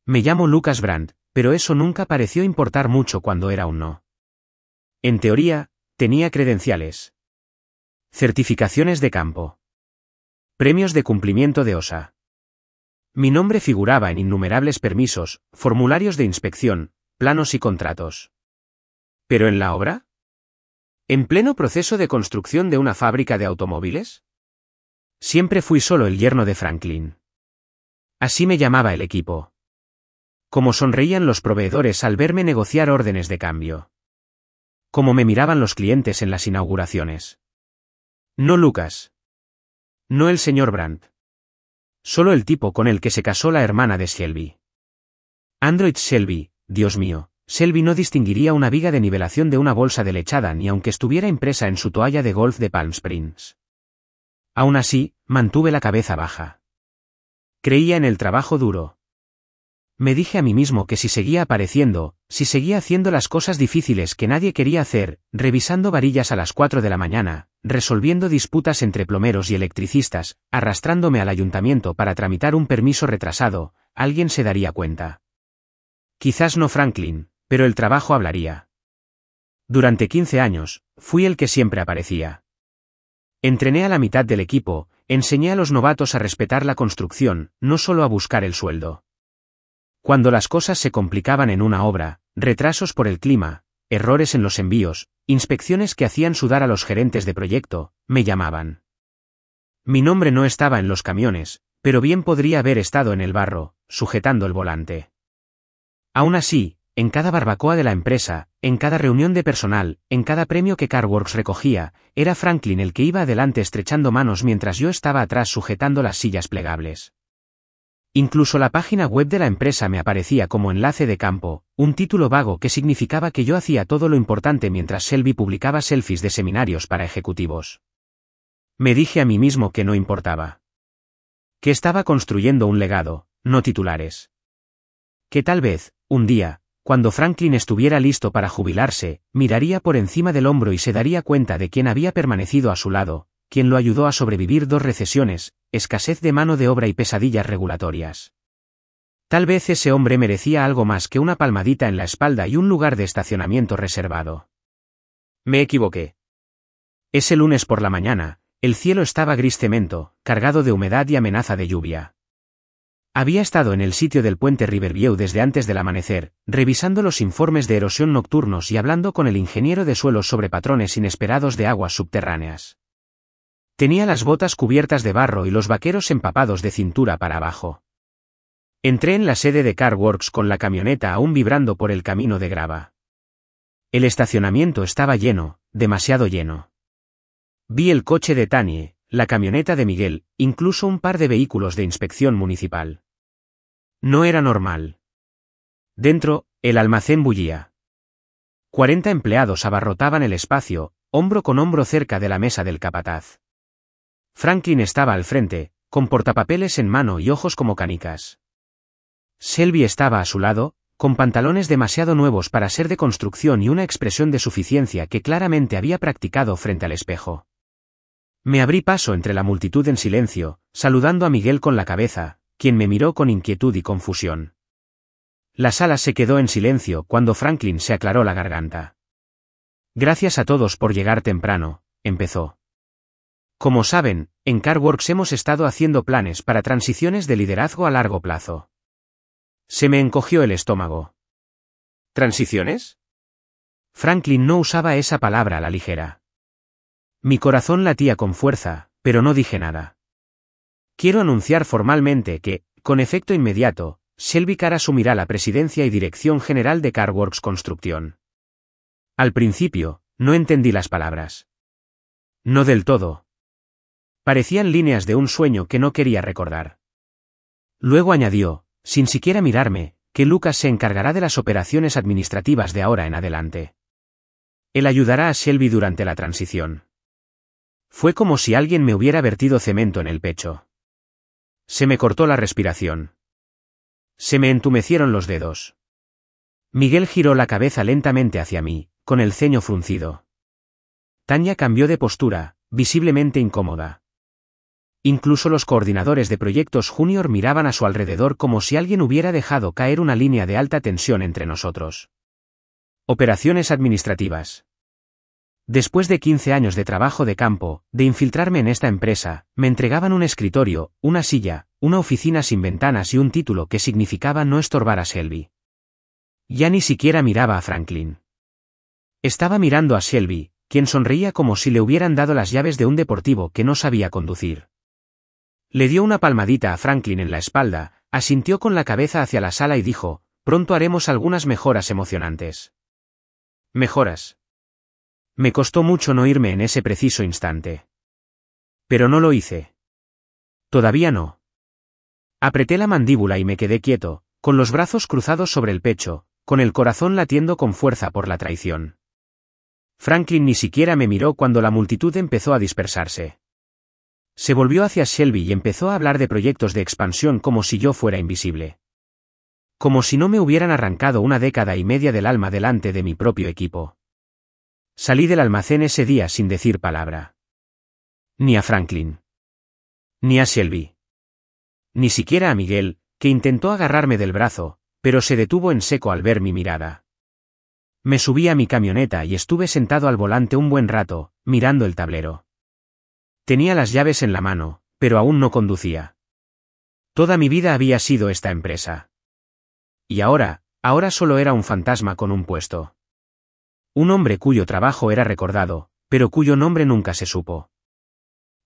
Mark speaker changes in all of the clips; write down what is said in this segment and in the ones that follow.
Speaker 1: Me llamo Lucas Brandt, pero eso nunca pareció importar mucho cuando era un no. En teoría, tenía credenciales. Certificaciones de campo. Premios de cumplimiento de OSA. Mi nombre figuraba en innumerables permisos, formularios de inspección, planos y contratos. ¿Pero en la obra? ¿En pleno proceso de construcción de una fábrica de automóviles? Siempre fui solo el yerno de Franklin. Así me llamaba el equipo. Cómo sonreían los proveedores al verme negociar órdenes de cambio. Cómo me miraban los clientes en las inauguraciones. No Lucas. No el señor Brandt. Solo el tipo con el que se casó la hermana de Shelby. Android Shelby, Dios mío, Shelby no distinguiría una viga de nivelación de una bolsa de lechada ni aunque estuviera impresa en su toalla de golf de Palm Springs. Aún así, mantuve la cabeza baja. Creía en el trabajo duro. Me dije a mí mismo que si seguía apareciendo, si seguía haciendo las cosas difíciles que nadie quería hacer, revisando varillas a las 4 de la mañana, resolviendo disputas entre plomeros y electricistas, arrastrándome al ayuntamiento para tramitar un permiso retrasado, alguien se daría cuenta. Quizás no Franklin, pero el trabajo hablaría. Durante 15 años, fui el que siempre aparecía. Entrené a la mitad del equipo, enseñé a los novatos a respetar la construcción, no solo a buscar el sueldo. Cuando las cosas se complicaban en una obra, retrasos por el clima, errores en los envíos, inspecciones que hacían sudar a los gerentes de proyecto, me llamaban. Mi nombre no estaba en los camiones, pero bien podría haber estado en el barro, sujetando el volante. Aún así, en cada barbacoa de la empresa, en cada reunión de personal, en cada premio que CarWorks recogía, era Franklin el que iba adelante estrechando manos mientras yo estaba atrás sujetando las sillas plegables. Incluso la página web de la empresa me aparecía como enlace de campo, un título vago que significaba que yo hacía todo lo importante mientras Shelby publicaba selfies de seminarios para ejecutivos. Me dije a mí mismo que no importaba. Que estaba construyendo un legado, no titulares. Que tal vez, un día, cuando Franklin estuviera listo para jubilarse, miraría por encima del hombro y se daría cuenta de quién había permanecido a su lado, quien lo ayudó a sobrevivir 2 recesiones, escasez de mano de obra y pesadillas regulatorias. Tal vez ese hombre merecía algo más que una palmadita en la espalda y un lugar de estacionamiento reservado. Me equivoqué. Ese lunes por la mañana, el cielo estaba gris cemento, cargado de humedad y amenaza de lluvia. Había estado en el sitio del puente Riverview desde antes del amanecer, revisando los informes de erosión nocturnos y hablando con el ingeniero de suelos sobre patrones inesperados de aguas subterráneas. Tenía las botas cubiertas de barro y los vaqueros empapados de cintura para abajo. Entré en la sede de CarWorks con la camioneta aún vibrando por el camino de grava. El estacionamiento estaba lleno, demasiado lleno. Vi el coche de Tanie, la camioneta de Miguel, incluso un par de vehículos de inspección municipal. No era normal. Dentro, el almacén bullía. 40 empleados abarrotaban el espacio, hombro con hombro cerca de la mesa del capataz. Franklin estaba al frente, con portapapeles en mano y ojos como canicas. Shelby estaba a su lado, con pantalones demasiado nuevos para ser de construcción y una expresión de suficiencia que claramente había practicado frente al espejo. Me abrí paso entre la multitud en silencio, saludando a Miguel con la cabeza, quien me miró con inquietud y confusión. La sala se quedó en silencio cuando Franklin se aclaró la garganta. Gracias a todos por llegar temprano, empezó. Como saben, en CarWorks hemos estado haciendo planes para transiciones de liderazgo a largo plazo. Se me encogió el estómago. ¿Transiciones? Franklin no usaba esa palabra a la ligera. Mi corazón latía con fuerza, pero no dije nada. Quiero anunciar formalmente que, con efecto inmediato, Shelby Carr asumirá la presidencia y dirección general de CarWorks Construcción. Al principio, no entendí las palabras. No del todo. Parecían líneas de un sueño que no quería recordar. Luego añadió, sin siquiera mirarme, que Lucas se encargará de las operaciones administrativas de ahora en adelante. Él ayudará a Shelby durante la transición. Fue como si alguien me hubiera vertido cemento en el pecho. Se me cortó la respiración. Se me entumecieron los dedos. Miguel giró la cabeza lentamente hacia mí, con el ceño fruncido. Tania cambió de postura, visiblemente incómoda. Incluso los coordinadores de proyectos junior miraban a su alrededor como si alguien hubiera dejado caer una línea de alta tensión entre nosotros. Operaciones administrativas. Después de 15 años de trabajo de campo, de infiltrarme en esta empresa, me entregaban un escritorio, una silla, una oficina sin ventanas y un título que significaba no estorbar a Shelby. Ya ni siquiera miraba a Franklin. Estaba mirando a Shelby, quien sonreía como si le hubieran dado las llaves de un deportivo que no sabía conducir. Le dio una palmadita a Franklin en la espalda, asintió con la cabeza hacia la sala y dijo, «Pronto haremos algunas mejoras emocionantes». Mejoras. Me costó mucho no irme en ese preciso instante. Pero no lo hice. Todavía no. Apreté la mandíbula y me quedé quieto, con los brazos cruzados sobre el pecho, con el corazón latiendo con fuerza por la traición. Franklin ni siquiera me miró cuando la multitud empezó a dispersarse. Se volvió hacia Shelby y empezó a hablar de proyectos de expansión como si yo fuera invisible. Como si no me hubieran arrancado 1,5 décadas del alma delante de mi propio equipo. Salí del almacén ese día sin decir palabra. Ni a Franklin. Ni a Shelby. Ni siquiera a Miguel, que intentó agarrarme del brazo, pero se detuvo en seco al ver mi mirada. Me subí a mi camioneta y estuve sentado al volante un buen rato, mirando el tablero. Tenía las llaves en la mano, pero aún no conducía. Toda mi vida había sido esta empresa. Y ahora solo era un fantasma con un puesto. Un hombre cuyo trabajo era recordado, pero cuyo nombre nunca se supo.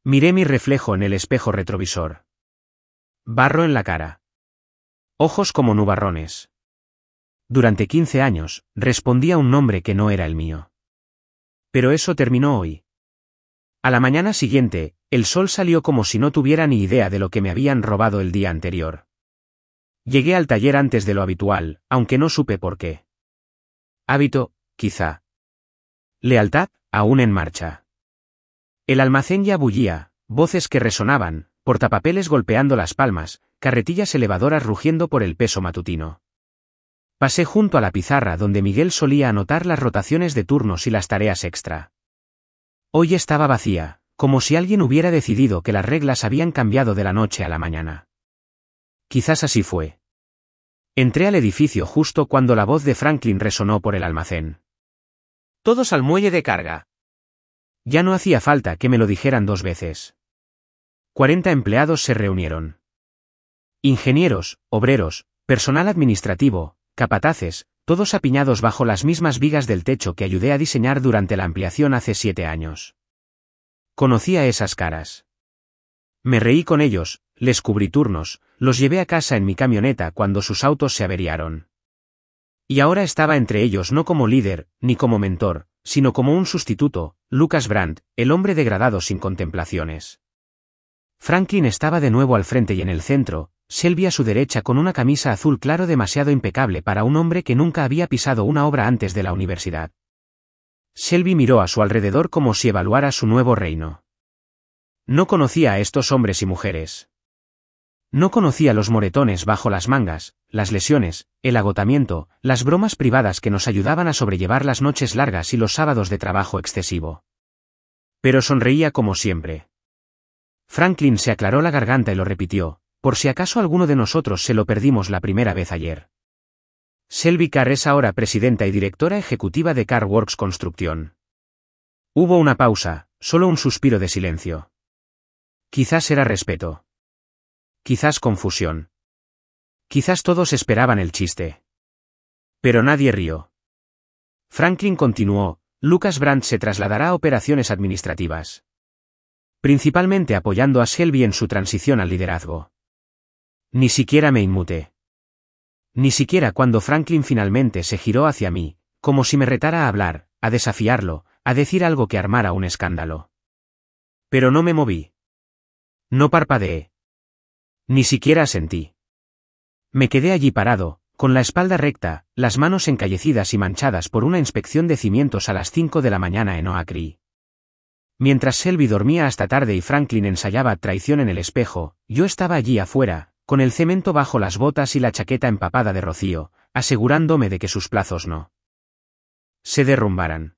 Speaker 1: Miré mi reflejo en el espejo retrovisor. Barro en la cara. Ojos como nubarrones. Durante 15 años, respondía un nombre que no era el mío. Pero eso terminó hoy. A la mañana siguiente, el sol salió como si no tuviera ni idea de lo que me habían robado el día anterior. Llegué al taller antes de lo habitual, aunque no supe por qué. Hábito, quizá. Lealtad, aún en marcha. El almacén ya bullía, voces que resonaban, portapapeles golpeando las palmas, carretillas elevadoras rugiendo por el peso matutino. Pasé junto a la pizarra donde Miguel solía anotar las rotaciones de turnos y las tareas extra. Hoy estaba vacía, como si alguien hubiera decidido que las reglas habían cambiado de la noche a la mañana. Quizás así fue. Entré al edificio justo cuando la voz de Franklin resonó por el almacén. «Todos al muelle de carga». Ya no hacía falta que me lo dijeran 2 veces. 40 empleados se reunieron. Ingenieros, obreros, personal administrativo, capataces, todos apiñados bajo las mismas vigas del techo que ayudé a diseñar durante la ampliación hace 7 años. Conocía esas caras. Me reí con ellos, les cubrí turnos, los llevé a casa en mi camioneta cuando sus autos se averiaron. Y ahora estaba entre ellos no como líder, ni como mentor, sino como un sustituto, Lucas Brandt, el hombre degradado sin contemplaciones. Franklin estaba de nuevo al frente y en el centro, Shelby a su derecha con una camisa azul claro demasiado impecable para un hombre que nunca había pisado una obra antes de la universidad. Shelby miró a su alrededor como si evaluara su nuevo reino. No conocía a estos hombres y mujeres. No conocía los moretones bajo las mangas, las lesiones, el agotamiento, las bromas privadas que nos ayudaban a sobrellevar las noches largas y los sábados de trabajo excesivo. Pero sonreía como siempre. Franklin se aclaró la garganta y lo repitió, por si acaso alguno de nosotros se lo perdimos la primera vez ayer. Shelby Carr es ahora presidenta y directora ejecutiva de Carr Works Construcción. Hubo una pausa, solo un suspiro de silencio. Quizás era respeto. Quizás confusión. Quizás todos esperaban el chiste. Pero nadie rió. Franklin continuó, Lucas Brandt se trasladará a operaciones administrativas. Principalmente apoyando a Shelby en su transición al liderazgo. Ni siquiera me inmuté. Ni siquiera cuando Franklin finalmente se giró hacia mí, como si me retara a hablar, a desafiarlo, a decir algo que armara un escándalo. Pero no me moví. No parpadeé. Ni siquiera asentí. Me quedé allí parado, con la espalda recta, las manos encallecidas y manchadas por una inspección de cimientos a las 5 de la mañana en Oaktree. Mientras Shelby dormía hasta tarde y Franklin ensayaba traición en el espejo, yo estaba allí afuera, con el cemento bajo las botas y la chaqueta empapada de rocío, asegurándome de que sus plazos no se derrumbaran.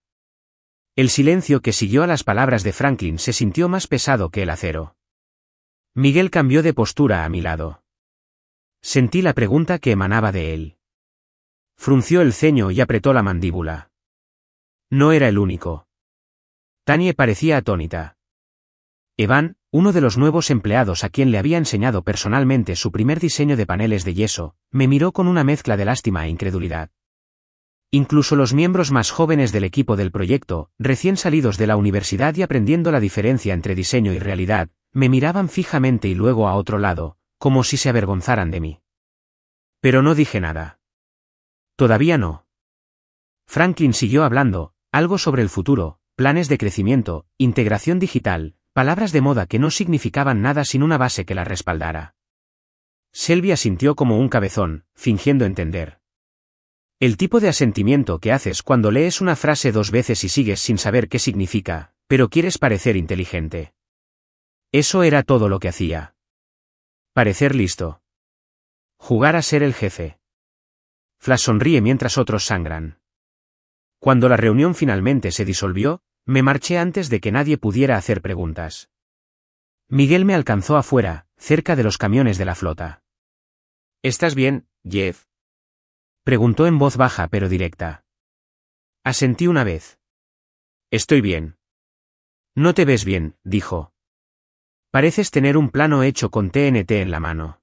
Speaker 1: El silencio que siguió a las palabras de Franklin se sintió más pesado que el acero. Miguel cambió de postura a mi lado. Sentí la pregunta que emanaba de él. Frunció el ceño y apretó la mandíbula. No era el único. Tanie parecía atónita. Evan, uno de los nuevos empleados a quien le había enseñado personalmente su primer diseño de paneles de yeso, me miró con una mezcla de lástima e incredulidad. Incluso los miembros más jóvenes del equipo del proyecto, recién salidos de la universidad y aprendiendo la diferencia entre diseño y realidad, me miraban fijamente y luego a otro lado, como si se avergonzaran de mí. Pero no dije nada. Todavía no. Franklin siguió hablando, algo sobre el futuro, planes de crecimiento, integración digital, palabras de moda que no significaban nada sin una base que las respaldara. Shelby asintió como un cabezón, fingiendo entender. El tipo de asentimiento que haces cuando lees una frase 2 veces y sigues sin saber qué significa, pero quieres parecer inteligente. Eso era todo lo que hacía. Parecer listo. Jugar a ser el jefe. Flash sonríe mientras otros sangran. Cuando la reunión finalmente se disolvió, me marché antes de que nadie pudiera hacer preguntas. Miguel me alcanzó afuera, cerca de los camiones de la flota. ¿Estás bien, Jeff? Preguntó en voz baja pero directa. Asentí una vez. Estoy bien. No te ves bien, dijo. Pareces tener un plano hecho con TNT en la mano.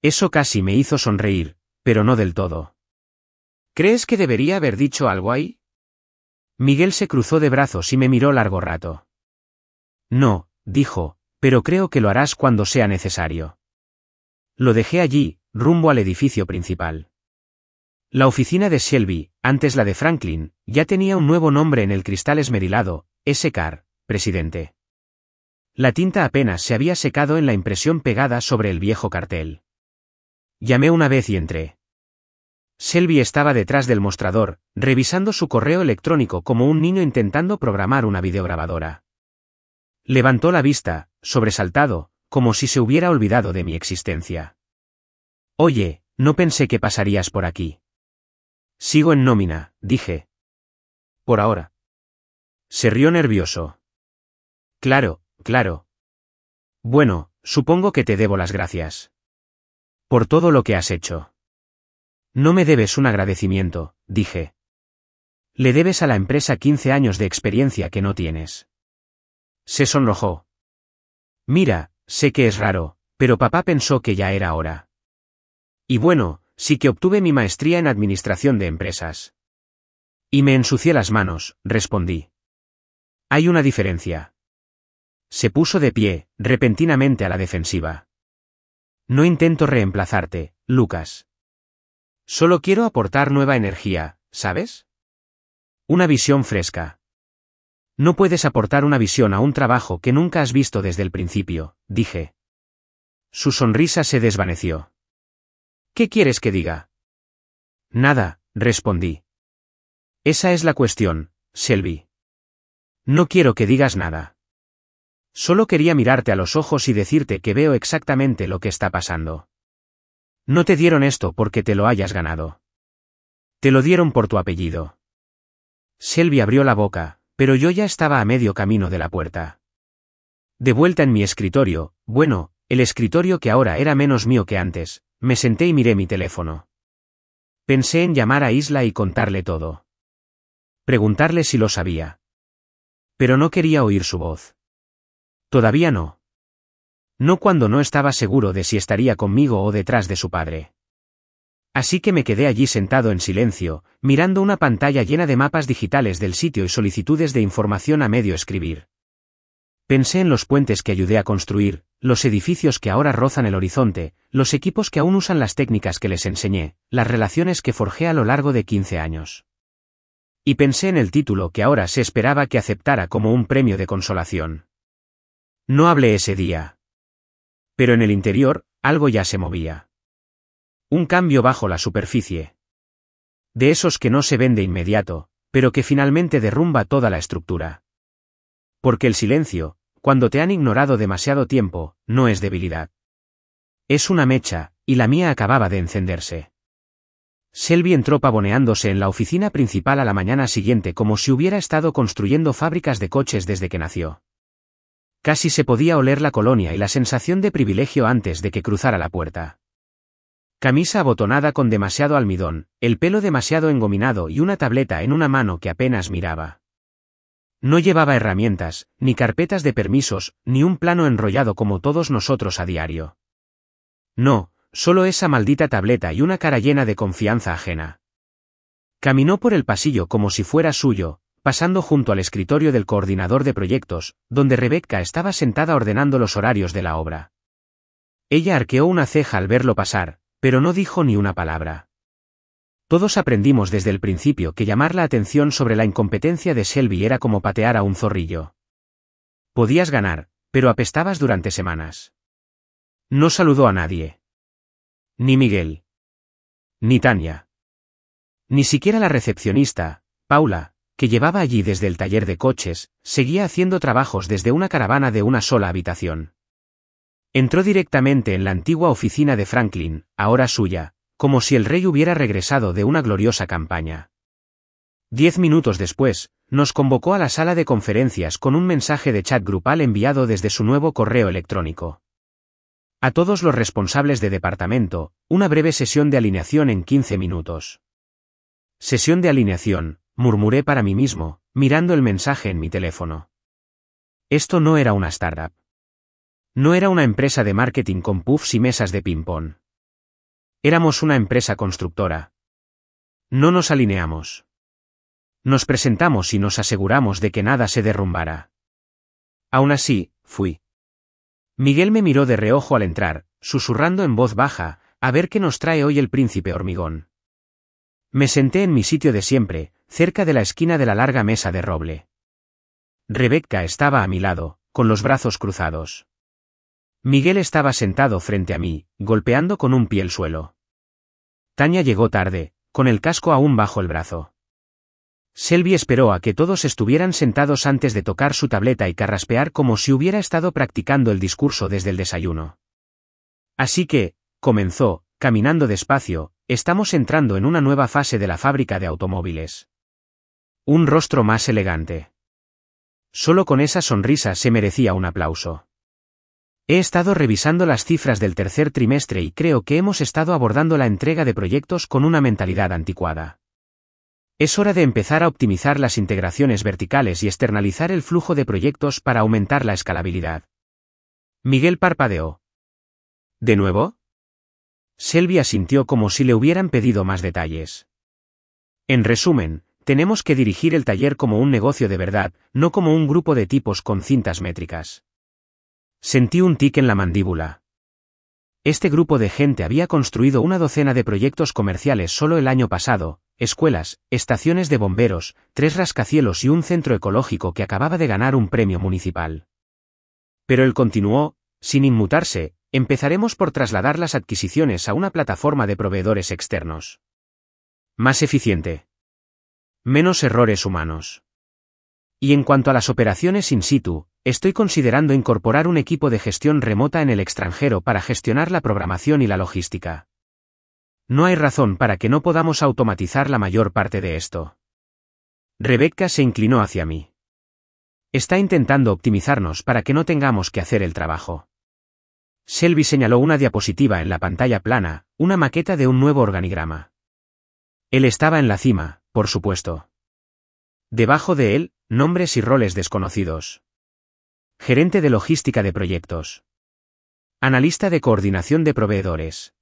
Speaker 1: Eso casi me hizo sonreír, pero no del todo. ¿Crees que debería haber dicho algo ahí? Miguel se cruzó de brazos y me miró largo rato. No, dijo, pero creo que lo harás cuando sea necesario. Lo dejé allí, rumbo al edificio principal. La oficina de Shelby, antes la de Franklin, ya tenía un nuevo nombre en el cristal esmerilado, S-Car, presidente. La tinta apenas se había secado en la impresión pegada sobre el viejo cartel. Llamé una vez y entré. Shelby estaba detrás del mostrador, revisando su correo electrónico como un niño intentando programar una videograbadora. Levantó la vista, sobresaltado, como si se hubiera olvidado de mi existencia. Oye, no pensé que pasarías por aquí. Sigo en nómina, dije. Por ahora. Se rió nervioso. Claro, claro. Bueno, supongo que te debo las gracias. Por todo lo que has hecho. No me debes un agradecimiento, dije. Le debes a la empresa 15 años de experiencia que no tienes. Se sonrojó. Mira, sé que es raro, pero papá pensó que ya era hora. Y bueno, sí que obtuve mi maestría en administración de empresas. Y me ensucié las manos, respondí. Hay una diferencia. Se puso de pie, repentinamente a la defensiva. No intento reemplazarte, Lucas. Solo quiero aportar nueva energía, ¿sabes? Una visión fresca. No puedes aportar una visión a un trabajo que nunca has visto desde el principio, dije. Su sonrisa se desvaneció. ¿Qué quieres que diga? Nada, respondí. Esa es la cuestión, Shelby. No quiero que digas nada. Solo quería mirarte a los ojos y decirte que veo exactamente lo que está pasando. No te dieron esto porque te lo hayas ganado. Te lo dieron por tu apellido. Shelby abrió la boca, pero yo ya estaba a medio camino de la puerta. De vuelta en mi escritorio, bueno, el escritorio que ahora era menos mío que antes, me senté y miré mi teléfono. Pensé en llamar a Isla y contarle todo. Preguntarle si lo sabía. Pero no quería oír su voz. Todavía no. No cuando no estaba seguro de si estaría conmigo o detrás de su padre. Así que me quedé allí sentado en silencio, mirando una pantalla llena de mapas digitales del sitio y solicitudes de información a medio escribir. Pensé en los puentes que ayudé a construir, los edificios que ahora rozan el horizonte, los equipos que aún usan las técnicas que les enseñé, las relaciones que forjé a lo largo de 15 años. Y pensé en el título que ahora se esperaba que aceptara como un premio de consolación. No hablé ese día. Pero en el interior, algo ya se movía. Un cambio bajo la superficie. De esos que no se ven de inmediato, pero que finalmente derrumba toda la estructura. Porque el silencio, cuando te han ignorado demasiado tiempo, no es debilidad. Es una mecha, y la mía acababa de encenderse. Shelby entró pavoneándose en la oficina principal a la mañana siguiente como si hubiera estado construyendo fábricas de coches desde que nació. Casi se podía oler la colonia y la sensación de privilegio antes de que cruzara la puerta. Camisa abotonada con demasiado almidón, el pelo demasiado engominado y una tableta en una mano que apenas miraba. No llevaba herramientas, ni carpetas de permisos, ni un plano enrollado como todos nosotros a diario. No, solo esa maldita tableta y una cara llena de confianza ajena. Caminó por el pasillo como si fuera suyo, pasando junto al escritorio del coordinador de proyectos, donde Rebecca estaba sentada ordenando los horarios de la obra. Ella arqueó una ceja al verlo pasar, pero no dijo ni una palabra. Todos aprendimos desde el principio que llamar la atención sobre la incompetencia de Shelby era como patear a un zorrillo. Podías ganar, pero apestabas durante semanas. No saludó a nadie. Ni Miguel. Ni Tania. Ni siquiera la recepcionista, Paula, que llevaba allí desde el taller de coches, seguía haciendo trabajos desde una caravana de una sola habitación. Entró directamente en la antigua oficina de Franklin, ahora suya, como si el rey hubiera regresado de una gloriosa campaña. 10 minutos después, nos convocó a la sala de conferencias con un mensaje de chat grupal enviado desde su nuevo correo electrónico. A todos los responsables de departamento, una breve sesión de alineación en 15 minutos. Sesión de alineación, murmuré para mí mismo, mirando el mensaje en mi teléfono. Esto no era una startup. No era una empresa de marketing con puffs y mesas de ping-pong. Éramos una empresa constructora. No nos alineamos. Nos presentamos y nos aseguramos de que nada se derrumbara. Aún así, fui. Miguel me miró de reojo al entrar, susurrando en voz baja, a ver qué nos trae hoy el príncipe hormigón. Me senté en mi sitio de siempre, cerca de la esquina de la larga mesa de roble. Rebecca estaba a mi lado, con los brazos cruzados. Miguel estaba sentado frente a mí, golpeando con un pie el suelo. Tania llegó tarde, con el casco aún bajo el brazo. Shelby esperó a que todos estuvieran sentados antes de tocar su tableta y carraspear como si hubiera estado practicando el discurso desde el desayuno. Así que, comenzó, caminando despacio, estamos entrando en una nueva fase de la fábrica de automóviles. Un rostro más elegante. Solo con esa sonrisa se merecía un aplauso. He estado revisando las cifras del tercer trimestre y creo que hemos estado abordando la entrega de proyectos con una mentalidad anticuada. Es hora de empezar a optimizar las integraciones verticales y externalizar el flujo de proyectos para aumentar la escalabilidad. Miguel parpadeó. ¿De nuevo? Shelby asintió como si le hubieran pedido más detalles. En resumen, tenemos que dirigir el taller como un negocio de verdad, no como un grupo de tipos con cintas métricas. Sentí un tic en la mandíbula. Este grupo de gente había construido una docena de proyectos comerciales solo el año pasado, escuelas, estaciones de bomberos, 3 rascacielos y un centro ecológico que acababa de ganar un premio municipal. Pero él continuó, sin inmutarse, empezaremos por trasladar las adquisiciones a una plataforma de proveedores externos. Más eficiente. Menos errores humanos. Y en cuanto a las operaciones in situ, estoy considerando incorporar un equipo de gestión remota en el extranjero para gestionar la programación y la logística. No hay razón para que no podamos automatizar la mayor parte de esto. Rebecca se inclinó hacia mí. Está intentando optimizarnos para que no tengamos que hacer el trabajo. Shelby señaló una diapositiva en la pantalla plana, una maqueta de un nuevo organigrama. Él estaba en la cima, por supuesto. Debajo de él, nombres y roles desconocidos. Gerente de logística de proyectos. Analista de coordinación de proveedores.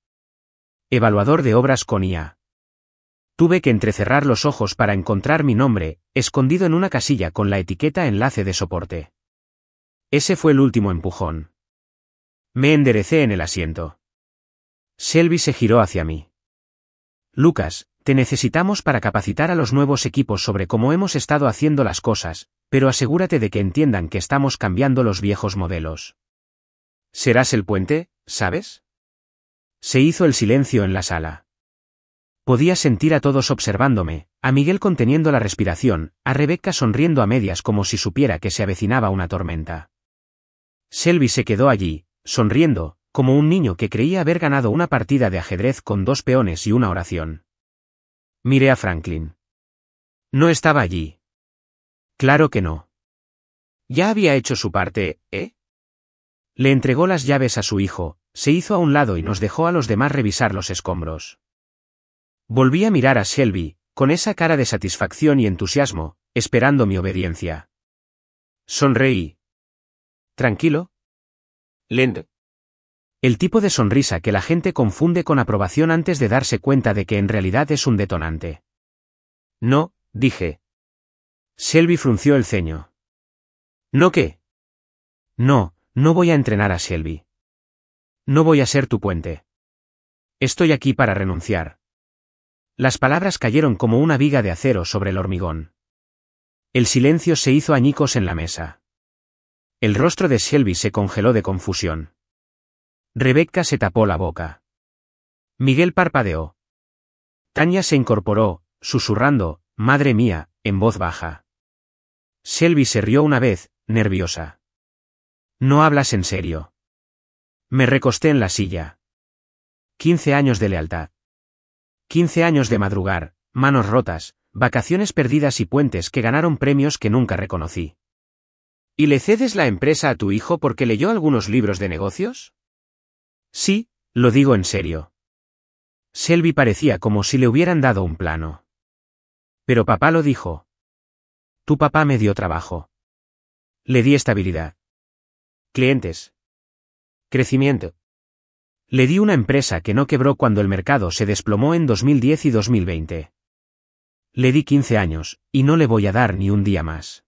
Speaker 1: Evaluador de obras con IA. Tuve que entrecerrar los ojos para encontrar mi nombre, escondido en una casilla con la etiqueta enlace de soporte. Ese fue el último empujón. Me enderecé en el asiento. Shelby se giró hacia mí. Lucas, te necesitamos para capacitar a los nuevos equipos sobre cómo hemos estado haciendo las cosas, pero asegúrate de que entiendan que estamos cambiando los viejos modelos. ¿Serás el puente, sabes? Se hizo el silencio en la sala. Podía sentir a todos observándome, a Miguel conteniendo la respiración, a Rebecca sonriendo a medias como si supiera que se avecinaba una tormenta. Shelby se quedó allí, sonriendo, como un niño que creía haber ganado una partida de ajedrez con 2 peones y una oración. Miré a Franklin. No estaba allí. Claro que no. Ya había hecho su parte, ¿eh? Le entregó las llaves a su hijo, se hizo a un lado y nos dejó a los demás revisar los escombros. Volví a mirar a Shelby, con esa cara de satisfacción y entusiasmo, esperando mi obediencia. Sonreí. ¿Tranquilo? Lend. El tipo de sonrisa que la gente confunde con aprobación antes de darse cuenta de que en realidad es un detonante. No, dije. Shelby frunció el ceño. ¿No qué? No, no voy a entrenar a Shelby. No voy a ser tu puente. Estoy aquí para renunciar. Las palabras cayeron como una viga de acero sobre el hormigón. El silencio se hizo añicos en la mesa. El rostro de Shelby se congeló de confusión. Rebecca se tapó la boca. Miguel parpadeó. Tanya se incorporó, susurrando, «Madre mía», en voz baja. Shelby se rió una vez, nerviosa. «¿No hablas en serio?» Me recosté en la silla. 15 años de lealtad. 15 años de madrugar, manos rotas, vacaciones perdidas y puentes que ganaron premios que nunca reconocí. ¿Y le cedes la empresa a tu hijo porque leyó algunos libros de negocios? Sí, lo digo en serio. Shelby parecía como si le hubieran dado un plano. Pero papá lo dijo. Tu papá me dio trabajo. Le di estabilidad. Clientes. Crecimiento. Le di una empresa que no quebró cuando el mercado se desplomó en 2010 y 2020. Le di 15 años, y no le voy a dar ni un día más.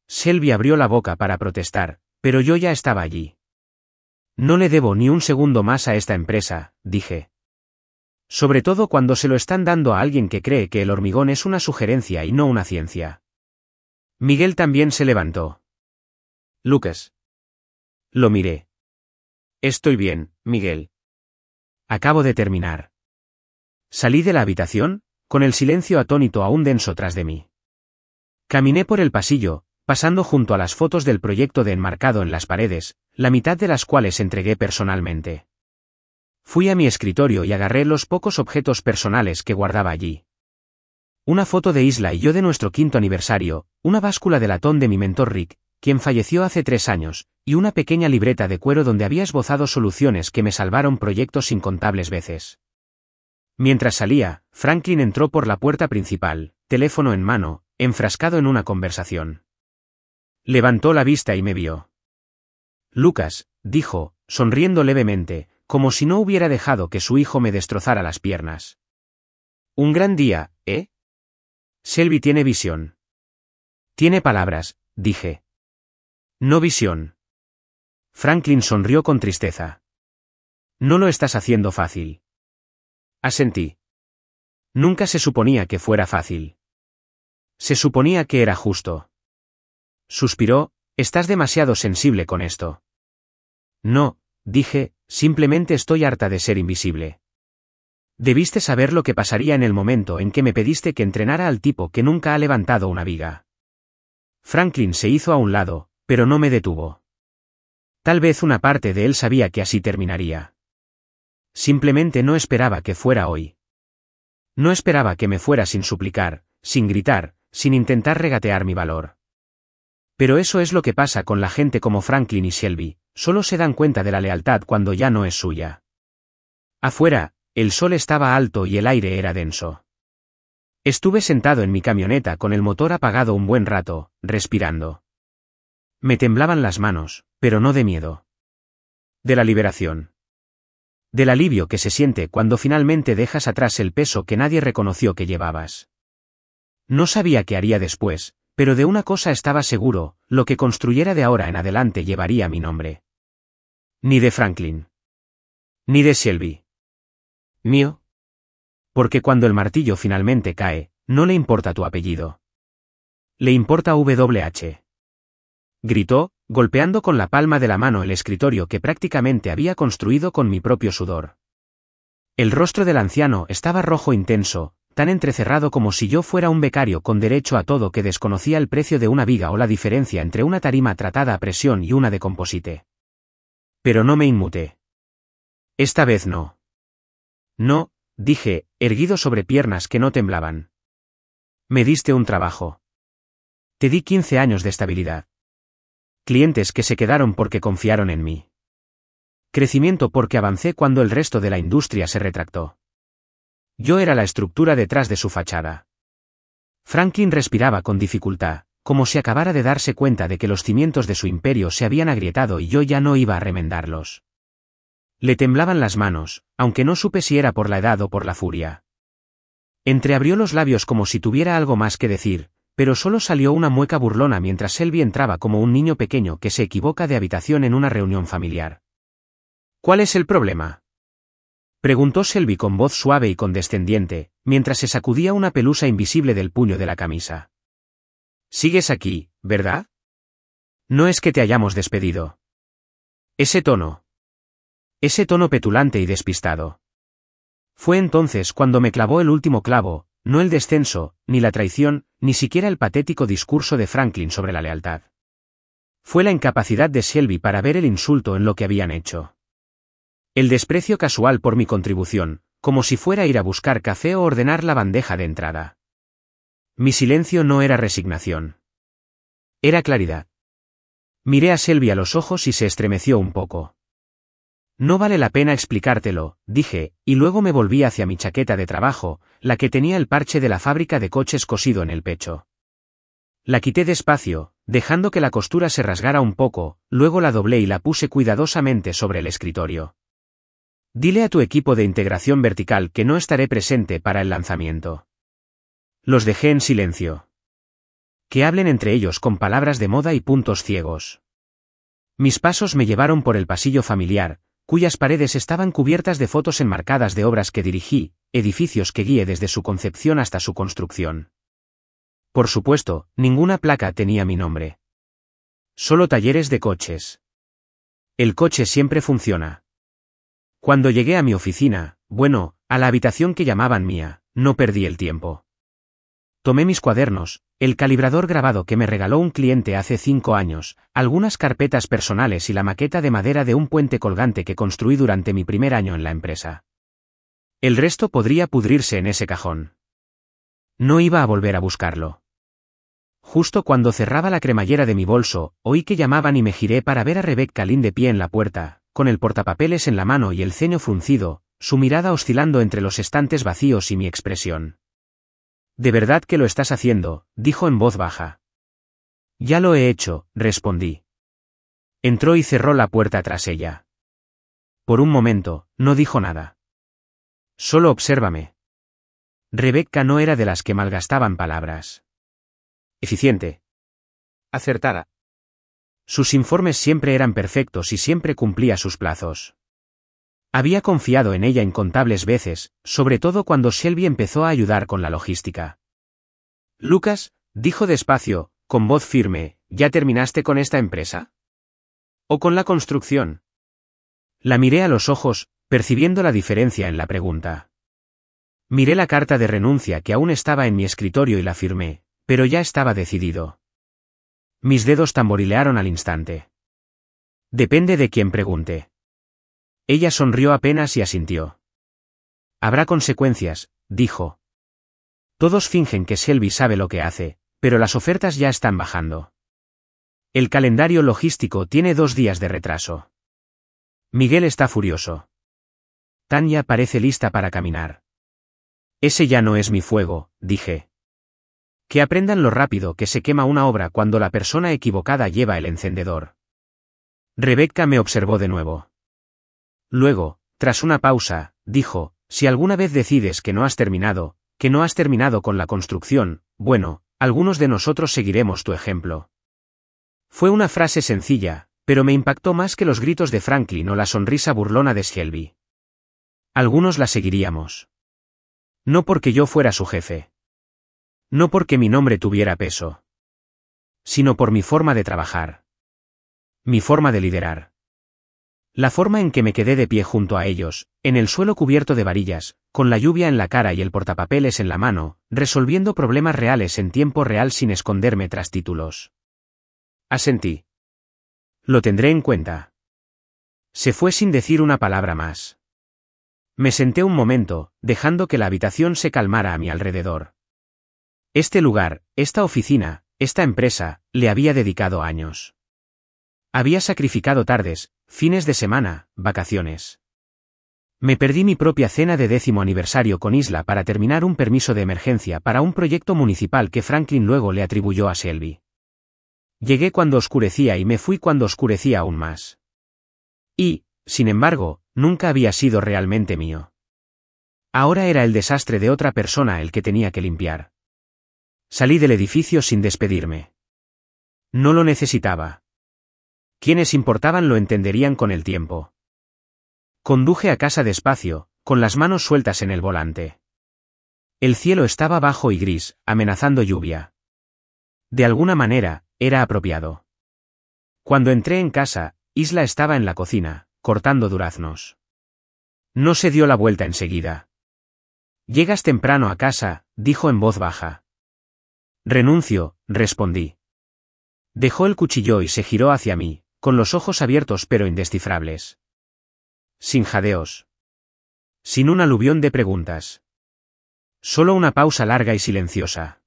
Speaker 1: Shelby abrió la boca para protestar, pero yo ya estaba allí. No le debo ni un segundo más a esta empresa, dije. Sobre todo cuando se lo están dando a alguien que cree que el hormigón es una sugerencia y no una ciencia. Miguel también se levantó. Lucas. Lo miré. Estoy bien, Miguel. Acabo de terminar. Salí de la habitación, con el silencio atónito aún denso tras de mí. Caminé por el pasillo, pasando junto a las fotos del proyecto de enmarcado en las paredes, la mitad de las cuales entregué personalmente. Fui a mi escritorio y agarré los pocos objetos personales que guardaba allí. Una foto de Isla y yo de nuestro 5º aniversario, una báscula de latón de mi mentor Rick, quien falleció hace 3 años, y una pequeña libreta de cuero donde había esbozado soluciones que me salvaron proyectos incontables veces. Mientras salía, Franklin entró por la puerta principal, teléfono en mano, enfrascado en una conversación. Levantó la vista y me vio. Lucas, dijo, sonriendo levemente, como si no hubiera dejado que su hijo me destrozara las piernas. Un gran día, ¿eh? Shelby tiene visión. Tiene palabras, dije. No visión. Franklin sonrió con tristeza. No lo estás haciendo fácil. Asentí. Nunca se suponía que fuera fácil. Se suponía que era justo. Suspiró, estás demasiado sensible con esto. No, dije, simplemente estoy harta de ser invisible. Debiste saber lo que pasaría en el momento en que me pediste que entrenara al tipo que nunca ha levantado una viga. Franklin se hizo a un lado, pero no me detuvo. Tal vez una parte de él sabía que así terminaría. Simplemente no esperaba que fuera hoy. No esperaba que me fuera sin suplicar, sin gritar, sin intentar regatear mi valor. Pero eso es lo que pasa con la gente como Franklin y Shelby, solo se dan cuenta de la lealtad cuando ya no es suya. Afuera, el sol estaba alto y el aire era denso. Estuve sentado en mi camioneta con el motor apagado un buen rato, respirando. Me temblaban las manos, pero no de miedo. De la liberación. Del alivio que se siente cuando finalmente dejas atrás el peso que nadie reconoció que llevabas. No sabía qué haría después, pero de una cosa estaba seguro, lo que construyera de ahora en adelante llevaría mi nombre. Ni de Franklin. Ni de Shelby. Mío. Porque cuando el martillo finalmente cae, no le importa tu apellido. Le importa WH. Gritó, golpeando con la palma de la mano el escritorio que prácticamente había construido con mi propio sudor. El rostro del anciano estaba rojo intenso, tan entrecerrado como si yo fuera un becario con derecho a todo que desconocía el precio de una viga o la diferencia entre una tarima tratada a presión y una de composite. Pero no me inmuté. Esta vez no. No, dije, erguido sobre piernas que no temblaban. Me diste un trabajo. Te di 15 años de estabilidad. Clientes que se quedaron porque confiaron en mí. Crecimiento porque avancé cuando el resto de la industria se retractó. Yo era la estructura detrás de su fachada. Franklin respiraba con dificultad, como si acabara de darse cuenta de que los cimientos de su imperio se habían agrietado y yo ya no iba a remendarlos. Le temblaban las manos, aunque no supe si era por la edad o por la furia. Entreabrió los labios como si tuviera algo más que decir, pero solo salió una mueca burlona mientras Selby entraba como un niño pequeño que se equivoca de habitación en una reunión familiar. ¿Cuál es el problema?, preguntó Selby con voz suave y condescendiente, mientras se sacudía una pelusa invisible del puño de la camisa. Sigues aquí, ¿verdad? No es que te hayamos despedido. Ese tono petulante y despistado. Fue entonces cuando me clavó el último clavo, no el descenso, ni la traición, ni siquiera el patético discurso de Franklin sobre la lealtad. Fue la incapacidad de Selby para ver el insulto en lo que habían hecho. El desprecio casual por mi contribución, como si fuera ir a buscar café o ordenar la bandeja de entrada. Mi silencio no era resignación. Era claridad. Miré a Selby a los ojos y se estremeció un poco. No vale la pena explicártelo, dije, y luego me volví hacia mi chaqueta de trabajo, la que tenía el parche de la fábrica de coches cosido en el pecho. La quité despacio, dejando que la costura se rasgara un poco, luego la doblé y la puse cuidadosamente sobre el escritorio. Dile a tu equipo de integración vertical que no estaré presente para el lanzamiento. Los dejé en silencio. Que hablen entre ellos con palabras de moda y puntos ciegos. Mis pasos me llevaron por el pasillo familiar, cuyas paredes estaban cubiertas de fotos enmarcadas de obras que dirigí, edificios que guié desde su concepción hasta su construcción. Por supuesto, ninguna placa tenía mi nombre. Solo talleres de coches. El coche siempre funciona. Cuando llegué a mi oficina, bueno, a la habitación que llamaban mía, no perdí el tiempo. Tomé mis cuadernos, el calibrador grabado que me regaló un cliente hace 5 años, algunas carpetas personales y la maqueta de madera de un puente colgante que construí durante mi primer año en la empresa. El resto podría pudrirse en ese cajón. No iba a volver a buscarlo. Justo cuando cerraba la cremallera de mi bolso, oí que llamaban y me giré para ver a Rebecca Lynn de pie en la puerta, con el portapapeles en la mano y el ceño fruncido, su mirada oscilando entre los estantes vacíos y mi expresión. «¿De verdad que lo estás haciendo?», dijo en voz baja. «Ya lo he hecho», respondí. Entró y cerró la puerta tras ella. Por un momento, no dijo nada. «Solo obsérvame». Rebecca no era de las que malgastaban palabras. Eficiente. Acertada. Sus informes siempre eran perfectos y siempre cumplía sus plazos. Había confiado en ella incontables veces, sobre todo cuando Selby empezó a ayudar con la logística. «Lucas», dijo despacio, con voz firme, «¿ya terminaste con esta empresa? ¿O con la construcción?». La miré a los ojos, percibiendo la diferencia en la pregunta. Miré la carta de renuncia que aún estaba en mi escritorio y la firmé, pero ya estaba decidido. Mis dedos tamborilearon al instante. «Depende de quién pregunte». Ella sonrió apenas y asintió. «Habrá consecuencias», dijo. «Todos fingen que Selby sabe lo que hace, pero las ofertas ya están bajando. El calendario logístico tiene 2 días de retraso. Miguel está furioso. Tanya parece lista para caminar». «Ese ya no es mi fuego», dije. «Que aprendan lo rápido que se quema una obra cuando la persona equivocada lleva el encendedor». Rebecca me observó de nuevo. Luego, tras una pausa, dijo, «Si alguna vez decides que no has terminado con la construcción, bueno, algunos de nosotros seguiremos tu ejemplo». Fue una frase sencilla, pero me impactó más que los gritos de Franklin o la sonrisa burlona de Selby. Algunos la seguiríamos. No porque yo fuera su jefe. No porque mi nombre tuviera peso. Sino por mi forma de trabajar. Mi forma de liderar. La forma en que me quedé de pie junto a ellos, en el suelo cubierto de varillas, con la lluvia en la cara y el portapapeles en la mano, resolviendo problemas reales en tiempo real sin esconderme tras títulos. Asentí. Lo tendré en cuenta. Se fue sin decir una palabra más. Me senté un momento, dejando que la habitación se calmara a mi alrededor. Este lugar, esta oficina, esta empresa, le había dedicado años. Había sacrificado tardes, fines de semana, vacaciones. Me perdí mi propia cena de 10º aniversario con Isla para terminar un permiso de emergencia para un proyecto municipal que Franklin luego le atribuyó a Shelby. Llegué cuando oscurecía y me fui cuando oscurecía aún más. Y, sin embargo, nunca había sido realmente mío. Ahora era el desastre de otra persona el que tenía que limpiar. Salí del edificio sin despedirme. No lo necesitaba. Quienes importaban lo entenderían con el tiempo. Conduje a casa despacio, con las manos sueltas en el volante. El cielo estaba bajo y gris, amenazando lluvia. De alguna manera, era apropiado. Cuando entré en casa, Isla estaba en la cocina, cortando duraznos. No se dio la vuelta enseguida. «Llegas temprano a casa», dijo en voz baja. «Renuncio», respondí. Dejó el cuchillo y se giró hacia mí, con los ojos abiertos pero indescifrables. Sin jadeos. Sin un aluvión de preguntas. Solo una pausa larga y silenciosa.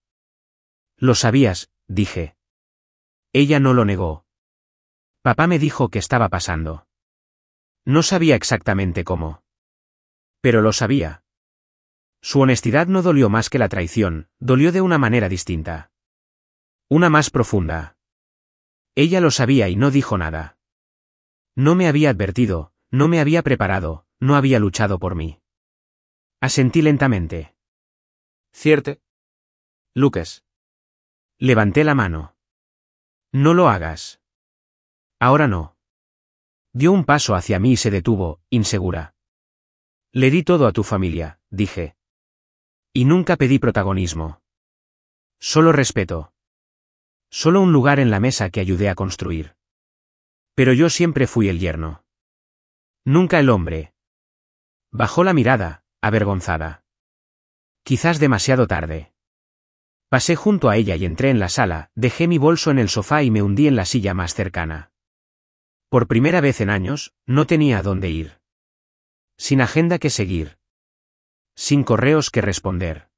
Speaker 1: «Lo sabías», dije. Ella no lo negó. Papá me dijo que estaba pasando. No sabía exactamente cómo. Pero lo sabía. Su honestidad no dolió más que la traición, dolió de una manera distinta. Una más profunda. Ella lo sabía y no dijo nada. No me había advertido, no me había preparado, no había luchado por mí. Asentí lentamente. «¿Cierto? Lucas». Levanté la mano. «No lo hagas». «Ahora no». Dio un paso hacia mí y se detuvo, insegura. «Le di todo a tu familia», dije. «Y nunca pedí protagonismo. Solo respeto. Solo un lugar en la mesa que ayudé a construir. Pero yo siempre fui el yerno. Nunca el hombre». Bajó la mirada, avergonzada. Quizás demasiado tarde. Pasé junto a ella y entré en la sala, dejé mi bolso en el sofá y me hundí en la silla más cercana. Por primera vez en años, no tenía a dónde ir. Sin agenda que seguir. Sin correos que responder.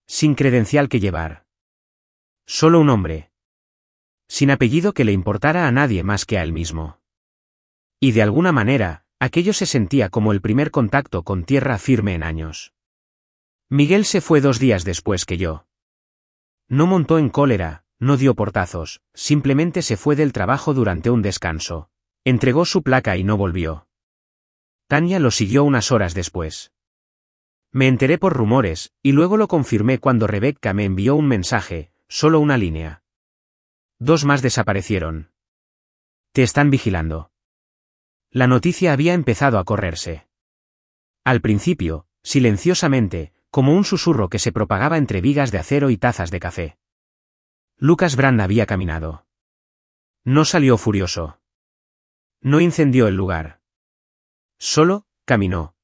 Speaker 1: Sin credencial que llevar. Solo un hombre. Sin apellido que le importara a nadie más que a él mismo. Y de alguna manera, aquello se sentía como el primer contacto con tierra firme en años. Miguel se fue 2 días después que yo. No montó en cólera, no dio portazos, simplemente se fue del trabajo durante un descanso. Entregó su placa y no volvió. Tania lo siguió unas horas después. Me enteré por rumores, y luego lo confirmé cuando Rebecca me envió un mensaje, solo una línea. 2 más desaparecieron. Te están vigilando. La noticia había empezado a correrse. Al principio, silenciosamente, como un susurro que se propagaba entre vigas de acero y tazas de café. Lucas Brand había caminado. No salió furioso. No incendió el lugar. Solo, caminó.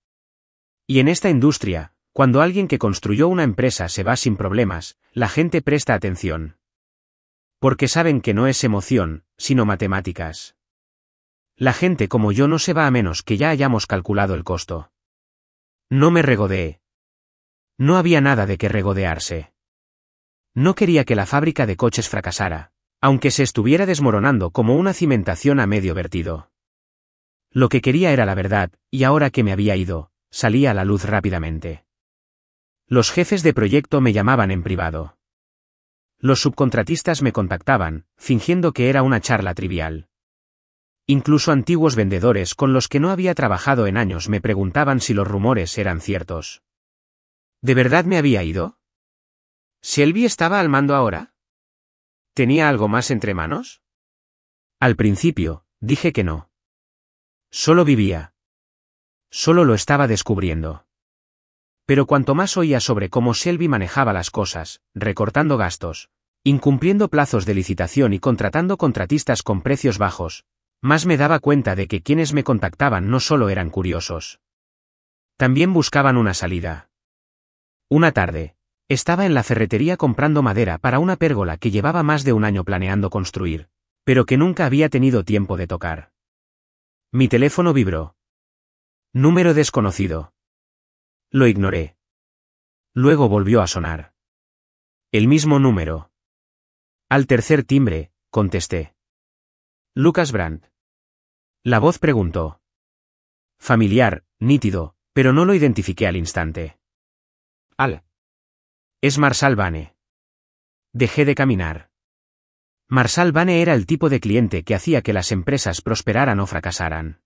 Speaker 1: Y en esta industria, cuando alguien que construyó una empresa se va sin problemas, la gente presta atención. Porque saben que no es emoción, sino matemáticas. La gente como yo no se va a menos que ya hayamos calculado el costo. No me regodeé. No había nada de qué regodearse. No quería que la fábrica de coches fracasara, aunque se estuviera desmoronando como una cimentación a medio vertido. Lo que quería era la verdad, y ahora que me había ido, salía a la luz rápidamente. Los jefes de proyecto me llamaban en privado. Los subcontratistas me contactaban, fingiendo que era una charla trivial. Incluso antiguos vendedores con los que no había trabajado en años me preguntaban si los rumores eran ciertos. ¿De verdad me había ido? ¿Shelby estaba al mando ahora? ¿Tenía algo más entre manos? Al principio, dije que no. Solo vivía. Solo lo estaba descubriendo. Pero cuanto más oía sobre cómo Shelby manejaba las cosas, recortando gastos, incumpliendo plazos de licitación y contratando contratistas con precios bajos, más me daba cuenta de que quienes me contactaban no solo eran curiosos. También buscaban una salida. Una tarde, estaba en la ferretería comprando madera para una pérgola que llevaba más de un año planeando construir, pero que nunca había tenido tiempo de tocar. Mi teléfono vibró. Número desconocido. Lo ignoré. Luego volvió a sonar. El mismo número. Al tercer timbre, contesté. Lucas Brandt. La voz preguntó. Familiar, nítido, pero no lo identifiqué al instante. Al. Es Marshall Vane. Dejé de caminar. Marshall Vane era el tipo de cliente que hacía que las empresas prosperaran o fracasaran.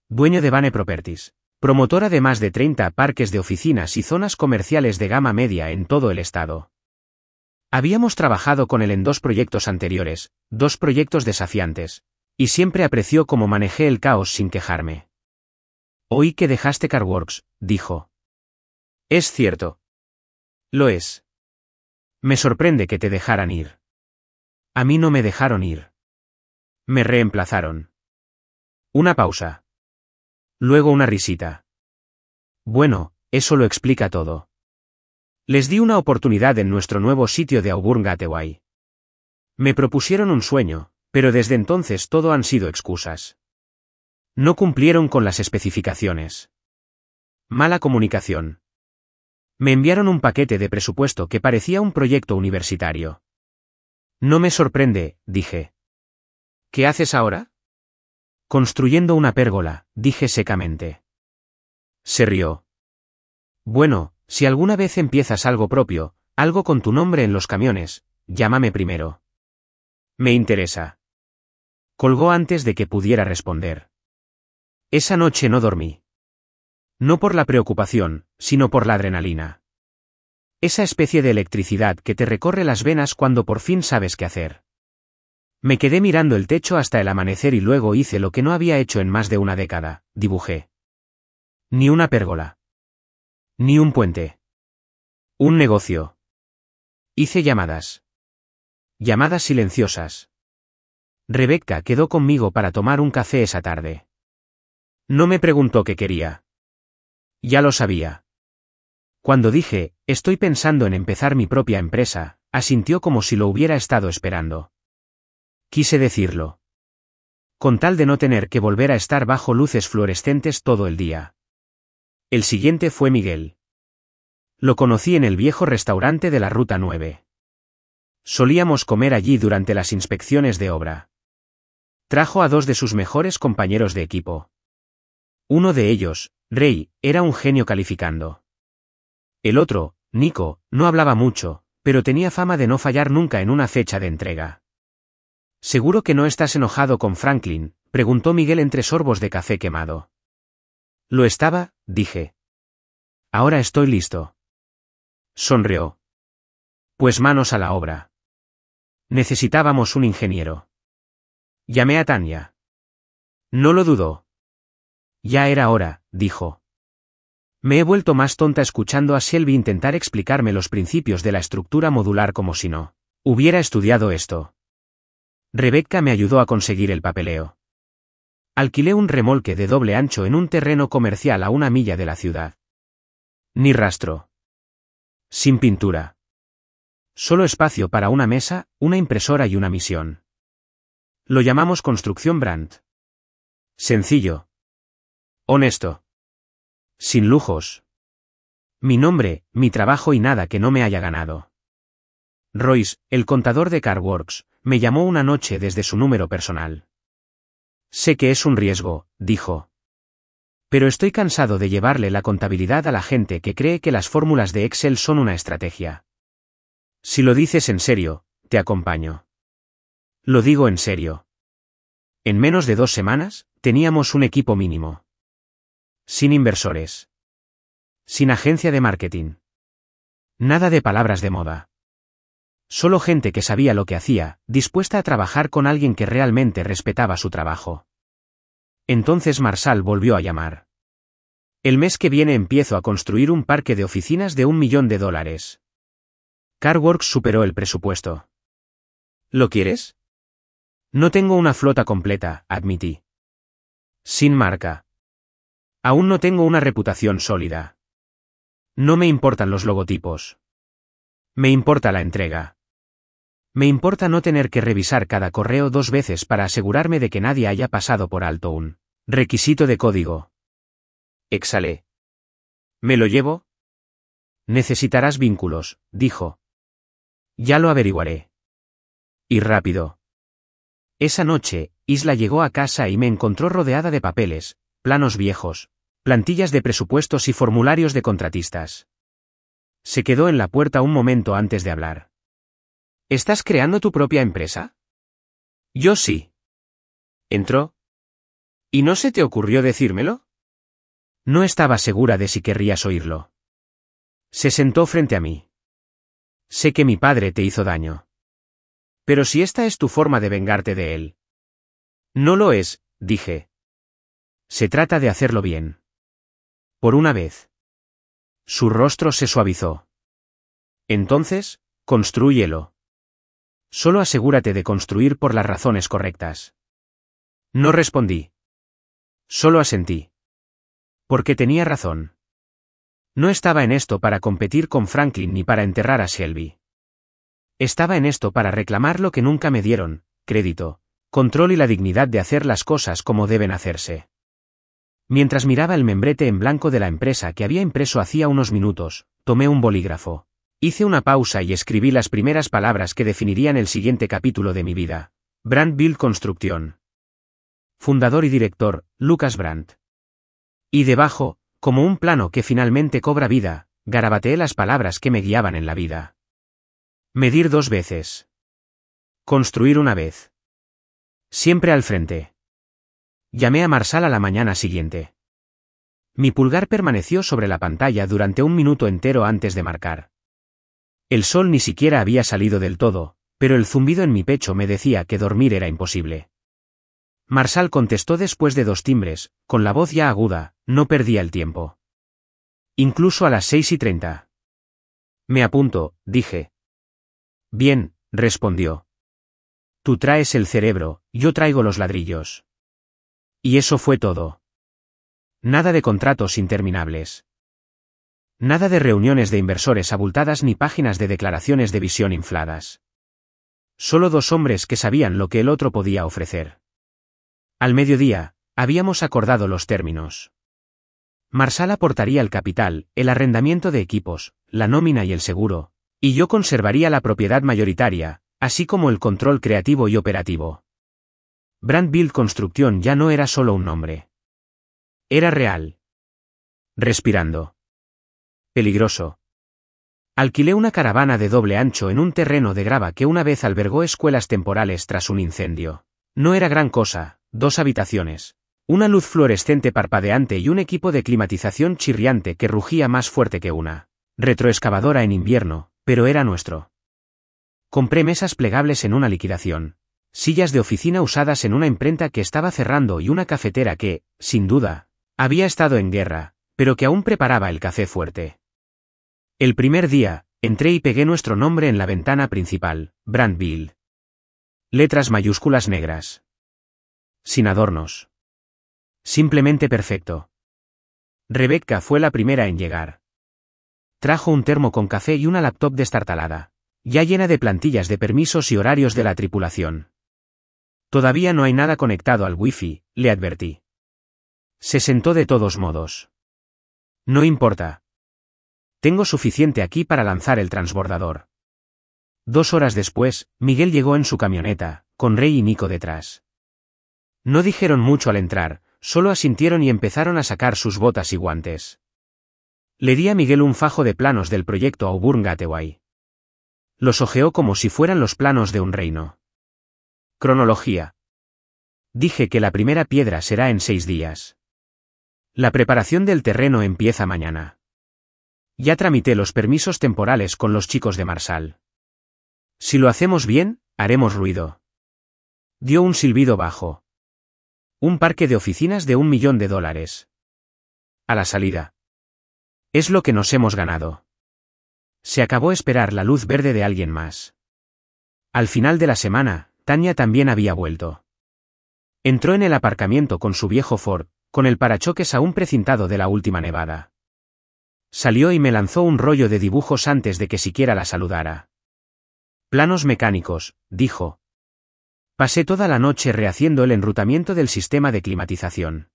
Speaker 1: Dueño de Vane Properties, promotora de más de 30 parques de oficinas y zonas comerciales de gama media en todo el estado. Habíamos trabajado con él en 2 proyectos anteriores, 2 proyectos desafiantes, y siempre apreció cómo manejé el caos sin quejarme. Oí que dejaste CarWorks, dijo. Es cierto. Lo es. Me sorprende que te dejaran ir. A mí no me dejaron ir. Me reemplazaron. Una pausa. Luego una risita. Bueno, eso lo explica todo. Les di una oportunidad en nuestro nuevo sitio de Auburn Gateway. Me propusieron un sueño, pero desde entonces todo han sido excusas. No cumplieron con las especificaciones. Mala comunicación. Me enviaron un paquete de presupuesto que parecía un proyecto universitario. No me sorprende, dije. ¿Qué haces ahora? Construyendo una pérgola, dije secamente. Se rió. Bueno, si alguna vez empiezas algo propio, algo con tu nombre en los camiones, llámame primero. Me interesa. Colgó antes de que pudiera responder. Esa noche no dormí. No por la preocupación, sino por la adrenalina. Esa especie de electricidad que te recorre las venas cuando por fin sabes qué hacer. Me quedé mirando el techo hasta el amanecer y luego hice lo que no había hecho en más de una década, dibujé. Ni una pérgola. Ni un puente. Un negocio. Hice llamadas. Llamadas silenciosas. Rebecca quedó conmigo para tomar un café esa tarde. No me preguntó qué quería. Ya lo sabía. Cuando dije, estoy pensando en empezar mi propia empresa, asintió como si lo hubiera estado esperando. Quise decirlo. Con tal de no tener que volver a estar bajo luces fluorescentes todo el día. El siguiente fue Miguel. Lo conocí en el viejo restaurante de la Ruta 9. Solíamos comer allí durante las inspecciones de obra. Trajo a 2 de sus mejores compañeros de equipo. Uno de ellos, Ray, era un genio calificando. El otro, Nico, no hablaba mucho, pero tenía fama de no fallar nunca en una fecha de entrega. ¿Seguro que no estás enojado con Franklin?, preguntó Miguel entre sorbos de café quemado. Lo estaba, dije. Ahora estoy listo. Sonrió. Pues manos a la obra. Necesitábamos un ingeniero. Llamé a Tanya. No lo dudó. Ya era hora, dijo. Me he vuelto más tonta escuchando a Shelby intentar explicarme los principios de la estructura modular como si no hubiera estudiado esto. Rebecca me ayudó a conseguir el papeleo. Alquilé un remolque de doble ancho en un terreno comercial a 1 milla de la ciudad. Ni rastro. Sin pintura. Solo espacio para una mesa, una impresora y una misión. Lo llamamos Construcción Brandt. Sencillo. Honesto. Sin lujos. Mi nombre, mi trabajo y nada que no me haya ganado. Royce, el contador de CarWorks, me llamó una noche desde su número personal. Sé que es un riesgo, dijo. Pero estoy cansado de llevarle la contabilidad a la gente que cree que las fórmulas de Excel son una estrategia. Si lo dices en serio, te acompaño. Lo digo en serio. En menos de 2 semanas, teníamos un equipo mínimo. Sin inversores. Sin agencia de marketing. Nada de palabras de moda. Solo gente que sabía lo que hacía, dispuesta a trabajar con alguien que realmente respetaba su trabajo. Entonces Marshall volvió a llamar. El mes que viene empiezo a construir un parque de oficinas de $1 millón. CarWorks superó el presupuesto. ¿Lo quieres? No tengo una flota completa, admití. Sin marca. Aún no tengo una reputación sólida. No me importan los logotipos. Me importa la entrega. Me importa no tener que revisar cada correo 2 veces para asegurarme de que nadie haya pasado por alto un requisito de código. Exhalé. ¿Me lo llevo? Necesitarás vínculos, dijo. Ya lo averiguaré. Y rápido. Esa noche, Isla llegó a casa y me encontró rodeada de papeles, planos viejos, plantillas de presupuestos y formularios de contratistas. Se quedó en la puerta un momento antes de hablar. ¿Estás creando tu propia empresa? Yo sí. Entró. ¿Y no se te ocurrió decírmelo? No estaba segura de si querrías oírlo. Se sentó frente a mí. Sé que mi padre te hizo daño. Pero si esta es tu forma de vengarte de él. No lo es, dije. Se trata de hacerlo bien. Por una vez. Su rostro se suavizó. Entonces, constrúyelo. Solo asegúrate de construir por las razones correctas. No respondí. Solo asentí. Porque tenía razón. No estaba en esto para competir con Franklin ni para enterrar a Shelby. Estaba en esto para reclamar lo que nunca me dieron, crédito, control y la dignidad de hacer las cosas como deben hacerse. Mientras miraba el membrete en blanco de la empresa que había impreso hacía unos minutos, tomé un bolígrafo. Hice una pausa y escribí las primeras palabras que definirían el siguiente capítulo de mi vida. Brandt Build Construction. Fundador y director, Lucas Brandt. Y debajo, como un plano que finalmente cobra vida, garabateé las palabras que me guiaban en la vida. Medir 2 veces. Construir una vez. Siempre al frente. Llamé a Marshall a la mañana siguiente. Mi pulgar permaneció sobre la pantalla durante un minuto entero antes de marcar. El sol ni siquiera había salido del todo, pero el zumbido en mi pecho me decía que dormir era imposible. Marshall contestó después de 2 timbres, con la voz ya aguda, no perdía el tiempo. Incluso a las 6:30. Me apunto, dije. Bien, respondió. Tú traes el cerebro, yo traigo los ladrillos. Y eso fue todo. Nada de contratos interminables. Nada de reuniones de inversores abultadas ni páginas de declaraciones de visión infladas. Solo 2 hombres que sabían lo que el otro podía ofrecer. Al mediodía, habíamos acordado los términos. Marshall aportaría el capital, el arrendamiento de equipos, la nómina y el seguro, y yo conservaría la propiedad mayoritaria, así como el control creativo y operativo. Brandt Build Construction ya no era solo un nombre. Era real. Respirando. Peligroso. Alquilé una caravana de doble ancho en un terreno de grava que una vez albergó escuelas temporales tras un incendio. No era gran cosa, 2 habitaciones, una luz fluorescente parpadeante y un equipo de climatización chirriante que rugía más fuerte que una retroexcavadora en invierno, pero era nuestro. Compré mesas plegables en una liquidación, sillas de oficina usadas en una imprenta que estaba cerrando y una cafetera que, sin duda, había estado en guerra, pero que aún preparaba el café fuerte. El primer día, entré y pegué nuestro nombre en la ventana principal, Brandt Build. Letras mayúsculas negras. Sin adornos. Simplemente perfecto. Rebecca fue la primera en llegar. Trajo un termo con café y una laptop destartalada, ya llena de plantillas de permisos y horarios de la tripulación. Todavía no hay nada conectado al wifi, le advertí. Se sentó de todos modos. No importa. Tengo suficiente aquí para lanzar el transbordador. 2 horas después, Miguel llegó en su camioneta, con Ray y Nico detrás. No dijeron mucho al entrar, solo asintieron y empezaron a sacar sus botas y guantes. Le di a Miguel un fajo de planos del proyecto Auburn Gateway. Los hojeó como si fueran los planos de un reino. Cronología. Dije que la primera piedra será en 6 días. La preparación del terreno empieza mañana. Ya tramité los permisos temporales con los chicos de Marshall. Si lo hacemos bien, haremos ruido. Dio un silbido bajo. Un parque de oficinas de $1 millón. A la salida. Es lo que nos hemos ganado. Se acabó esperar la luz verde de alguien más. Al final de la semana, Tania también había vuelto. Entró en el aparcamiento con su viejo Ford, con el parachoques aún precintado de la última nevada. Salió y me lanzó un rollo de dibujos antes de que siquiera la saludara. Planos mecánicos, dijo. Pasé toda la noche rehaciendo el enrutamiento del sistema de climatización.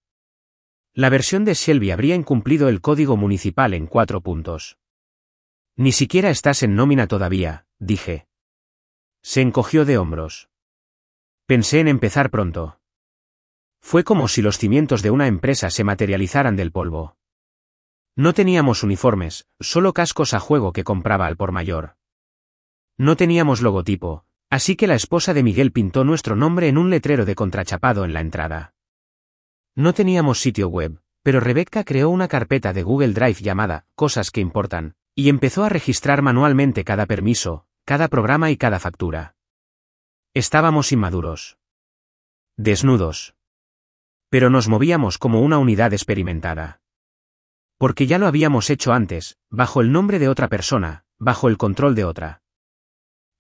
Speaker 1: La versión de Shelby habría incumplido el código municipal en 4 puntos. Ni siquiera estás en nómina todavía, dije. Se encogió de hombros. Pensé en empezar pronto. Fue como si los cimientos de una empresa se materializaran del polvo. No teníamos uniformes, solo cascos a juego que compraba al por mayor. No teníamos logotipo, así que la esposa de Miguel pintó nuestro nombre en un letrero de contrachapado en la entrada. No teníamos sitio web, pero Rebecca creó una carpeta de Google Drive llamada Cosas que importan, y empezó a registrar manualmente cada permiso, cada programa y cada factura. Estábamos inmaduros. Desnudos. Pero nos movíamos como una unidad experimentada. Porque ya lo habíamos hecho antes, bajo el nombre de otra persona, bajo el control de otra.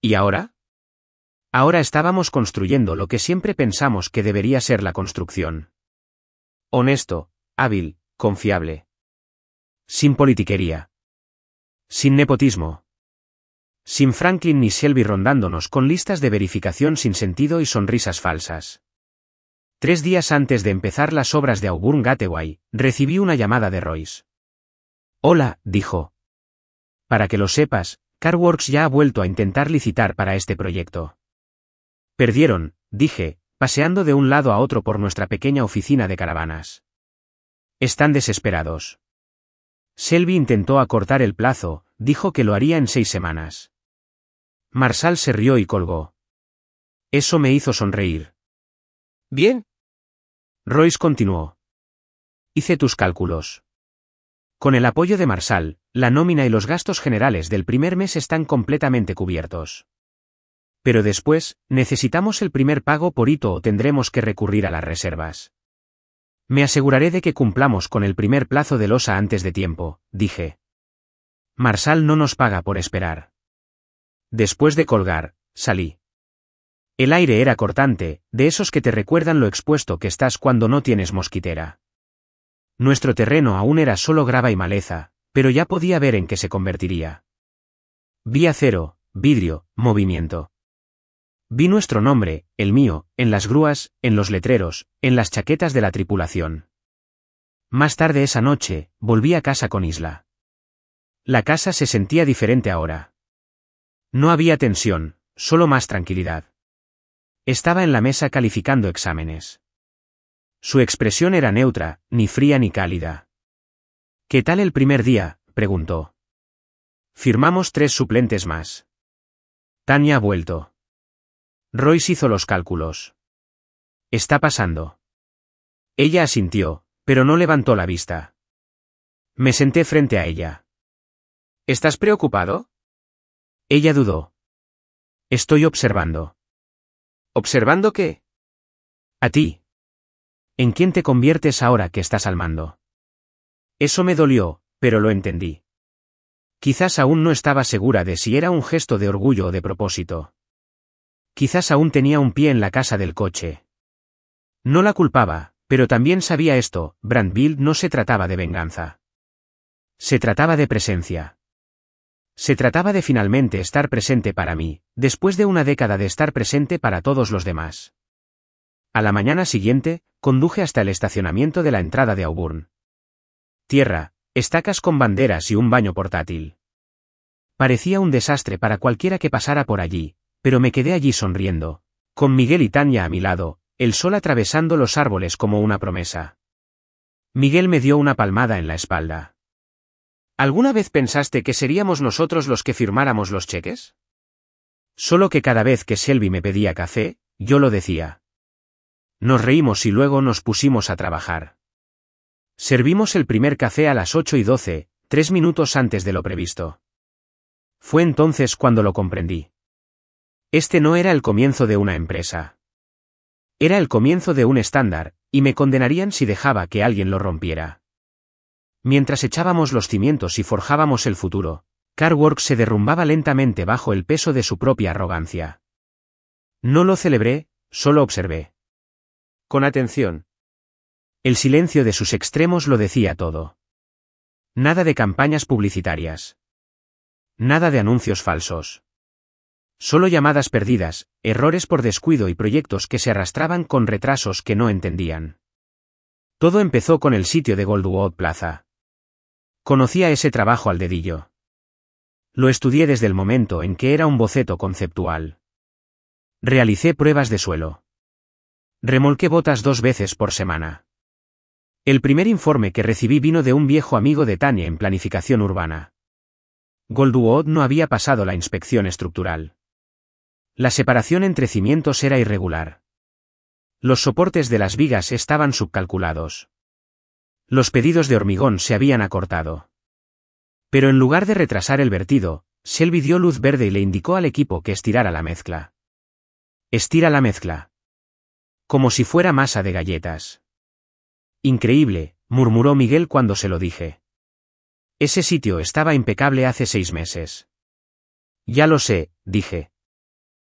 Speaker 1: ¿Y ahora? Ahora estábamos construyendo lo que siempre pensamos que debería ser la construcción. Honesto, hábil, confiable. Sin politiquería. Sin nepotismo. Sin Franklin ni Shelby rondándonos con listas de verificación sin sentido y sonrisas falsas. 3 días antes de empezar las obras de Auburn Gateway, recibí una llamada de Royce. Hola, dijo. Para que lo sepas, CarWorks ya ha vuelto a intentar licitar para este proyecto. Perdieron, dije, paseando de un lado a otro por nuestra pequeña oficina de caravanas. Están desesperados. Shelby intentó acortar el plazo, dijo que lo haría en 6 semanas. Marshall se rió y colgó. Eso me hizo sonreír. Bien. Royce continuó. Hice tus cálculos. Con el apoyo de Marshall, la nómina y los gastos generales del primer mes están completamente cubiertos. Pero después, necesitamos el primer pago por hito o tendremos que recurrir a las reservas. Me aseguraré de que cumplamos con el primer plazo de losa antes de tiempo, dije. Marshall no nos paga por esperar. Después de colgar, salí. El aire era cortante, de esos que te recuerdan lo expuesto que estás cuando no tienes mosquitera. Nuestro terreno aún era solo grava y maleza, pero ya podía ver en qué se convertiría. Vi acero, vidrio, movimiento. Vi nuestro nombre, el mío, en las grúas, en los letreros, en las chaquetas de la tripulación. Más tarde esa noche, volví a casa con Isla. La casa se sentía diferente ahora. No había tensión, solo más tranquilidad. Estaba en la mesa calificando exámenes. Su expresión era neutra, ni fría ni cálida. ¿Qué tal el primer día?, preguntó. Firmamos 3 suplentes más. Tania ha vuelto. Royce hizo los cálculos. Está pasando. Ella asintió, pero no levantó la vista. Me senté frente a ella. ¿Estás preocupado? Ella dudó. Estoy observando. ¿Observando qué? A ti. ¿En quién te conviertes ahora que estás al mando? Eso me dolió, pero lo entendí. Quizás aún no estaba segura de si era un gesto de orgullo o de propósito. Quizás aún tenía un pie en la casa del coche. No la culpaba, pero también sabía esto, Brandville no se trataba de venganza. Se trataba de presencia. Se trataba de finalmente estar presente para mí, después de una década de estar presente para todos los demás. A la mañana siguiente, conduje hasta el estacionamiento de la entrada de Auburn. Tierra, estacas con banderas y un baño portátil. Parecía un desastre para cualquiera que pasara por allí, pero me quedé allí sonriendo, con Miguel y Tania a mi lado, el sol atravesando los árboles como una promesa. Miguel me dio una palmada en la espalda. ¿Alguna vez pensaste que seríamos nosotros los que firmáramos los cheques? Solo que cada vez que Shelby me pedía café, yo lo decía. Nos reímos y luego nos pusimos a trabajar. Servimos el primer café a las 8:12, 3 minutos antes de lo previsto. Fue entonces cuando lo comprendí. Este no era el comienzo de una empresa. Era el comienzo de un estándar, y me condenarían si dejaba que alguien lo rompiera. Mientras echábamos los cimientos y forjábamos el futuro, CarWorks se derrumbaba lentamente bajo el peso de su propia arrogancia. No lo celebré, solo observé. Con atención. El silencio de sus extremos lo decía todo. Nada de campañas publicitarias. Nada de anuncios falsos. Solo llamadas perdidas, errores por descuido y proyectos que se arrastraban con retrasos que no entendían. Todo empezó con el sitio de Goldwood Plaza. Conocía ese trabajo al dedillo. Lo estudié desde el momento en que era un boceto conceptual. Realicé pruebas de suelo. Remolqué botas 2 veces por semana. El primer informe que recibí vino de un viejo amigo de Tania en planificación urbana. Goldwood no había pasado la inspección estructural. La separación entre cimientos era irregular. Los soportes de las vigas estaban subcalculados. Los pedidos de hormigón se habían acortado. Pero en lugar de retrasar el vertido, Shelby dio luz verde y le indicó al equipo que estirara la mezcla. Estira la mezcla. Como si fuera masa de galletas. Increíble, murmuró Miguel cuando se lo dije. Ese sitio estaba impecable hace 6 meses. Ya lo sé, dije.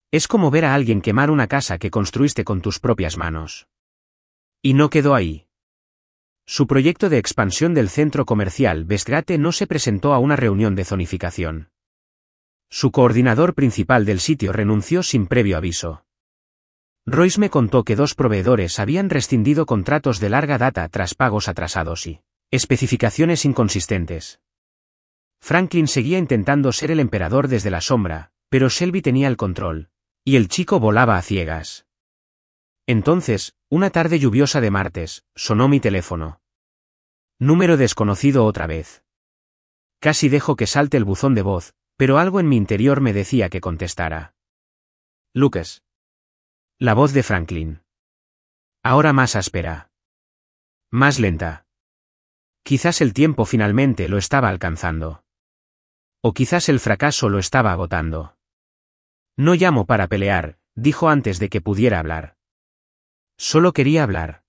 Speaker 1: Es como ver a alguien quemar una casa que construiste con tus propias manos. Y no quedó ahí. Su proyecto de expansión del centro comercial Westgate no se presentó a una reunión de zonificación. Su coordinador principal del sitio renunció sin previo aviso. Royce me contó que 2 proveedores habían rescindido contratos de larga data tras pagos atrasados y especificaciones inconsistentes. Franklin seguía intentando ser el emperador desde la sombra, pero Shelby tenía el control, y el chico volaba a ciegas. Entonces, una tarde lluviosa de martes, sonó mi teléfono. Número desconocido otra vez. Casi dejo que salte el buzón de voz, pero algo en mi interior me decía que contestara. Lucas. La voz de Franklin. Ahora más áspera. Más lenta. Quizás el tiempo finalmente lo estaba alcanzando. O quizás el fracaso lo estaba agotando. No llamo para pelear, dijo antes de que pudiera hablar. Solo quería hablar.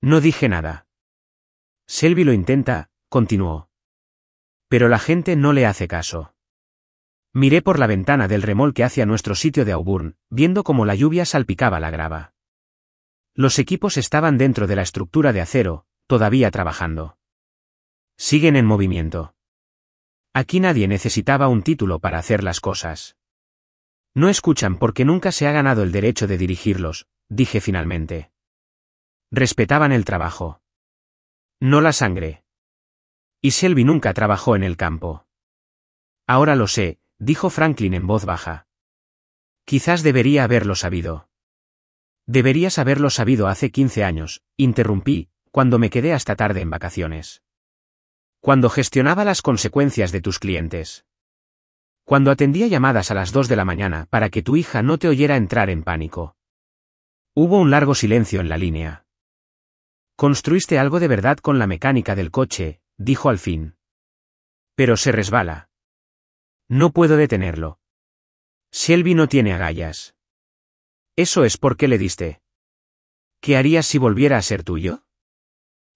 Speaker 1: No dije nada. Shelby lo intenta, continuó. Pero la gente no le hace caso. Miré por la ventana del remolque hacia nuestro sitio de Auburn, viendo cómo la lluvia salpicaba la grava. Los equipos estaban dentro de la estructura de acero, todavía trabajando. Siguen en movimiento. Aquí nadie necesitaba un título para hacer las cosas. No escuchan porque nunca se ha ganado el derecho de dirigirlos, dije finalmente. Respetaban el trabajo. No la sangre. Y Shelby nunca trabajó en el campo. Ahora lo sé, dijo Franklin en voz baja. Quizás debería haberlo sabido. Deberías haberlo sabido hace 15 años, interrumpí, cuando me quedé hasta tarde en vacaciones. Cuando gestionaba las consecuencias de tus clientes. Cuando atendía llamadas a las 2 de la mañana para que tu hija no te oyera entrar en pánico. Hubo un largo silencio en la línea. Construiste algo de verdad con la mecánica del coche, dijo al fin. Pero se resbala. No puedo detenerlo. Shelby no tiene agallas. ¿Eso es por qué le diste? ¿Qué harías si volviera a ser tuyo?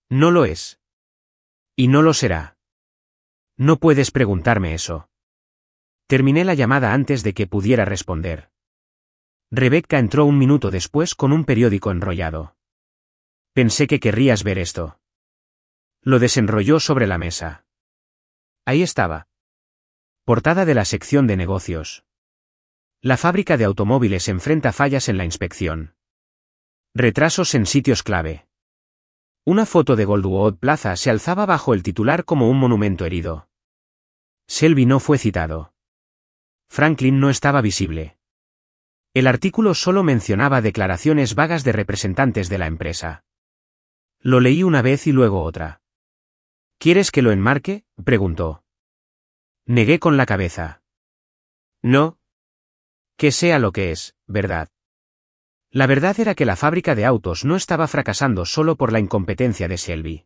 Speaker 1: No lo es. Y no lo será. No puedes preguntarme eso. Terminé la llamada antes de que pudiera responder. Rebecca entró un minuto después con un periódico enrollado. Pensé que querrías ver esto. Lo desenrolló sobre la mesa. Ahí estaba. Portada de la sección de negocios. La fábrica de automóviles enfrenta fallas en la inspección. Retrasos en sitios clave. Una foto de Goldwood Plaza se alzaba bajo el titular como un monumento herido. Shelby no fue citado. Franklin no estaba visible. El artículo solo mencionaba declaraciones vagas de representantes de la empresa. Lo leí una vez y luego otra. ¿Quieres que lo enmarque?, preguntó. Negué con la cabeza. No. Que sea lo que es, ¿verdad? La verdad era que la fábrica de autos no estaba fracasando solo por la incompetencia de Shelby.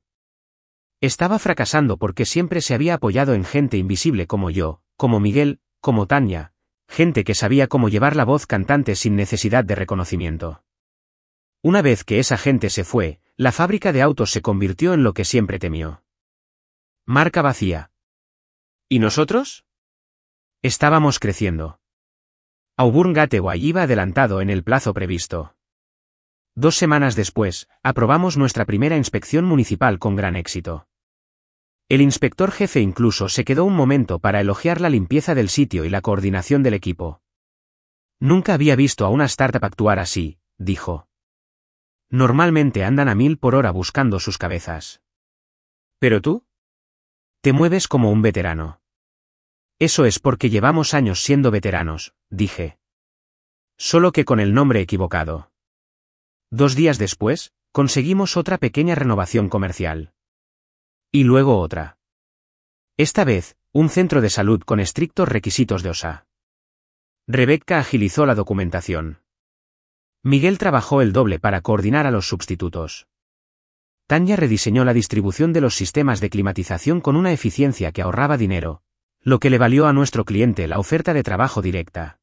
Speaker 1: Estaba fracasando porque siempre se había apoyado en gente invisible como yo, como Miguel, como Tania, gente que sabía cómo llevar la voz cantante sin necesidad de reconocimiento. Una vez que esa gente se fue, la fábrica de autos se convirtió en lo que siempre temió. Marca vacía. ¿Y nosotros? Estábamos creciendo. Auburn Gateway iba adelantado en el plazo previsto. 2 semanas después, aprobamos nuestra primera inspección municipal con gran éxito. El inspector jefe incluso se quedó un momento para elogiar la limpieza del sitio y la coordinación del equipo. Nunca había visto a una startup actuar así, dijo. Normalmente andan a 1000 por hora buscando sus cabezas. ¿Pero tú? Te mueves como un veterano. Eso es porque llevamos años siendo veteranos, dije. Solo que con el nombre equivocado. 2 días después, conseguimos otra pequeña renovación comercial. Y luego otra. Esta vez, un centro de salud con estrictos requisitos de OSHA. Rebecca agilizó la documentación. Miguel trabajó el doble para coordinar a los sustitutos. Tanya rediseñó la distribución de los sistemas de climatización con una eficiencia que ahorraba dinero, lo que le valió a nuestro cliente la oferta de trabajo directa.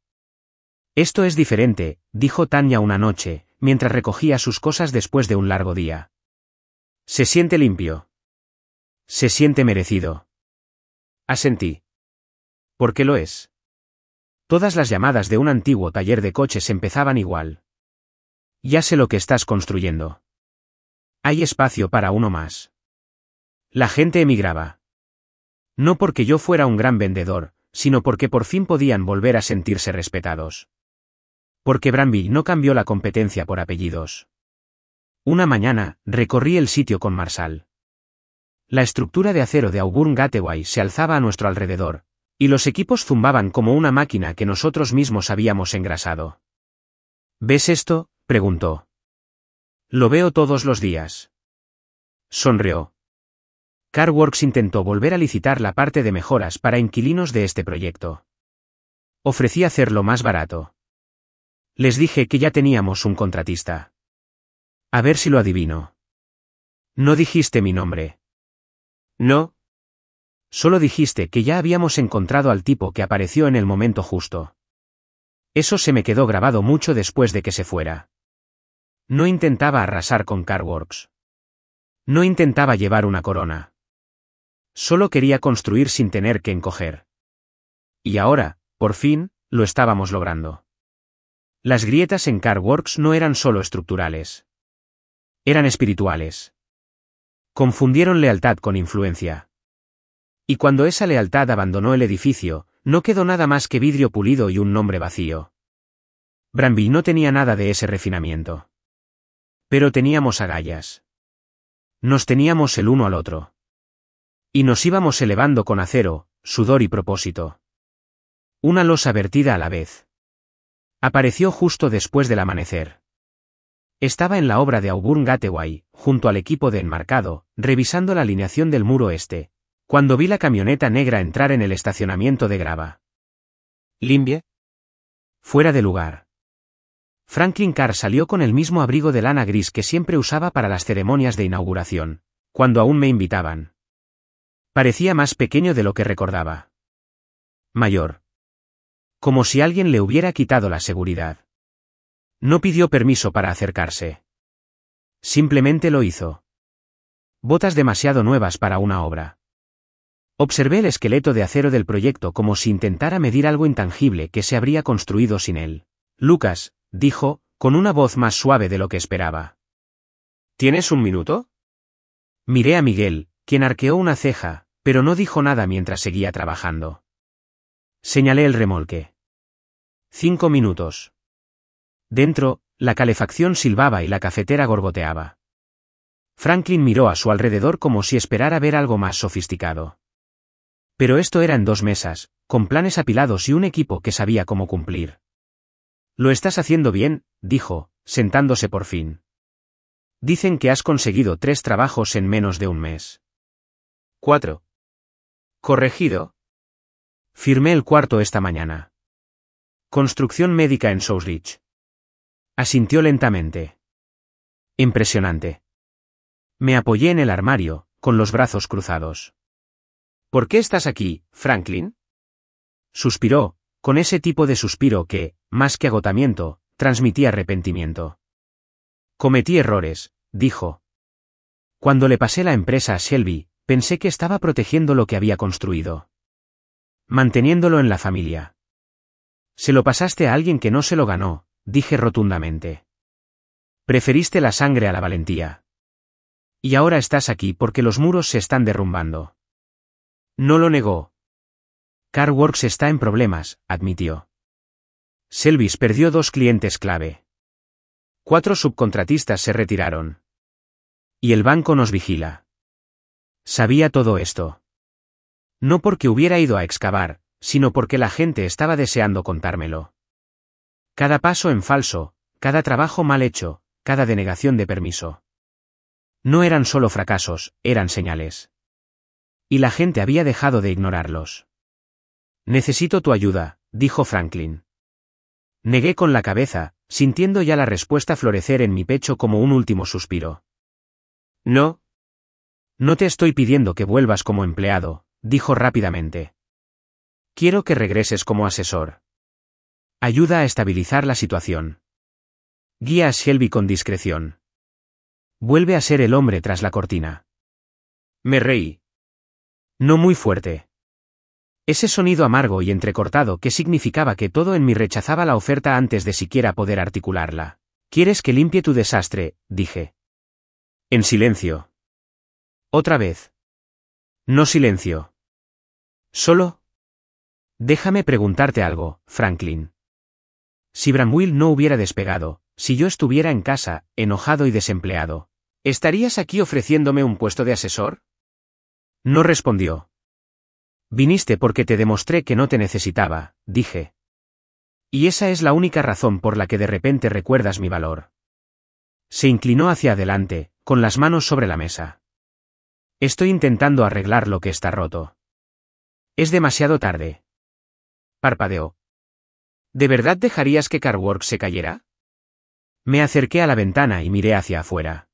Speaker 1: Esto es diferente, dijo Tanya una noche, mientras recogía sus cosas después de un largo día. Se siente limpio. Se siente merecido. Asentí. ¿Por qué lo es? Todas las llamadas de un antiguo taller de coches empezaban igual. Ya sé lo que estás construyendo. Hay espacio para uno más. La gente emigraba. No porque yo fuera un gran vendedor, sino porque por fin podían volver a sentirse respetados. Porque Brandby no cambió la competencia por apellidos. Una mañana, recorrí el sitio con Marshall. La estructura de acero de Auburn Gateway se alzaba a nuestro alrededor, y los equipos zumbaban como una máquina que nosotros mismos habíamos engrasado. ¿Ves esto?, preguntó. Lo veo todos los días. Sonrió. CarWorks intentó volver a licitar la parte de mejoras para inquilinos de este proyecto. Ofrecí hacerlo más barato. Les dije que ya teníamos un contratista. A ver si lo adivino. No dijiste mi nombre. No. Solo dijiste que ya habíamos encontrado al tipo que apareció en el momento justo. Eso se me quedó grabado mucho después de que se fuera. No intentaba arrasar con CarWorks. No intentaba llevar una corona. Solo quería construir sin tener que encoger. Y ahora, por fin, lo estábamos logrando. Las grietas en CarWorks no eran solo estructurales. Eran espirituales. Confundieron lealtad con influencia. Y cuando esa lealtad abandonó el edificio, no quedó nada más que vidrio pulido y un nombre vacío. Brandby no tenía nada de ese refinamiento. Pero teníamos agallas. Nos teníamos el uno al otro. Y nos íbamos elevando con acero, sudor y propósito. Una losa vertida a la vez. Apareció justo después del amanecer. Estaba en la obra de Auburn Gateway, junto al equipo de enmarcado, revisando la alineación del muro este, cuando vi la camioneta negra entrar en el estacionamiento de grava. ¿Limpie? Fuera de lugar. Franklin Carr salió con el mismo abrigo de lana gris que siempre usaba para las ceremonias de inauguración, cuando aún me invitaban. Parecía más pequeño de lo que recordaba. Mayor. Como si alguien le hubiera quitado la seguridad. No pidió permiso para acercarse. Simplemente lo hizo. Botas demasiado nuevas para una obra. Observé el esqueleto de acero del proyecto como si intentara medir algo intangible que se habría construido sin él. Lucas, dijo, con una voz más suave de lo que esperaba. ¿Tienes un minuto? Miré a Miguel, quien arqueó una ceja, pero no dijo nada mientras seguía trabajando. Señalé el remolque. 5 minutos. Dentro, la calefacción silbaba y la cafetera gorgoteaba. Franklin miró a su alrededor como si esperara ver algo más sofisticado. Pero esto era en 2 mesas, con planes apilados y un equipo que sabía cómo cumplir. Lo estás haciendo bien, dijo, sentándose por fin. Dicen que has conseguido 3 trabajos en menos de un mes. 4. ¿Corregido? Firmé el 4 esta mañana. Construcción médica en South Ridge. Asintió lentamente. Impresionante. Me apoyé en el armario, con los brazos cruzados. ¿Por qué estás aquí, Franklin? Suspiró, con ese tipo de suspiro que, más que agotamiento, transmitía arrepentimiento. Cometí errores, dijo. Cuando le pasé la empresa a Shelby, pensé que estaba protegiendo lo que había construido. Manteniéndolo en la familia. Se lo pasaste a alguien que no se lo ganó, dije rotundamente. Preferiste la sangre a la valentía. Y ahora estás aquí porque los muros se están derrumbando. No lo negó. CarWorks está en problemas, admitió. Selvis perdió 2 clientes clave. 4 subcontratistas se retiraron. Y el banco nos vigila. Sabía todo esto. No porque hubiera ido a excavar, sino porque la gente estaba deseando contármelo. Cada paso en falso, cada trabajo mal hecho, cada denegación de permiso. No eran solo fracasos, eran señales. Y la gente había dejado de ignorarlos. Necesito tu ayuda, dijo Franklin. Negué con la cabeza, sintiendo ya la respuesta florecer en mi pecho como un último suspiro. No. No te estoy pidiendo que vuelvas como empleado, dijo rápidamente. Quiero que regreses como asesor. Ayuda a estabilizar la situación. Guía a Shelby con discreción. Vuelve a ser el hombre tras la cortina. Me reí. No muy fuerte. Ese sonido amargo y entrecortado que significaba que todo en mí rechazaba la oferta antes de siquiera poder articularla. ¿Quieres que limpie tu desastre?, dije. En silencio. Otra vez. No silencio. Solo. Déjame preguntarte algo, Franklin. Si Bramwell no hubiera despegado, si yo estuviera en casa, enojado y desempleado, ¿estarías aquí ofreciéndome un puesto de asesor? No respondió. Viniste porque te demostré que no te necesitaba, dije. Y esa es la única razón por la que de repente recuerdas mi valor. Se inclinó hacia adelante, con las manos sobre la mesa. Estoy intentando arreglar lo que está roto. Es demasiado tarde. Parpadeó. ¿De verdad dejarías que CarWorks se cayera? Me acerqué a la ventana y miré hacia afuera.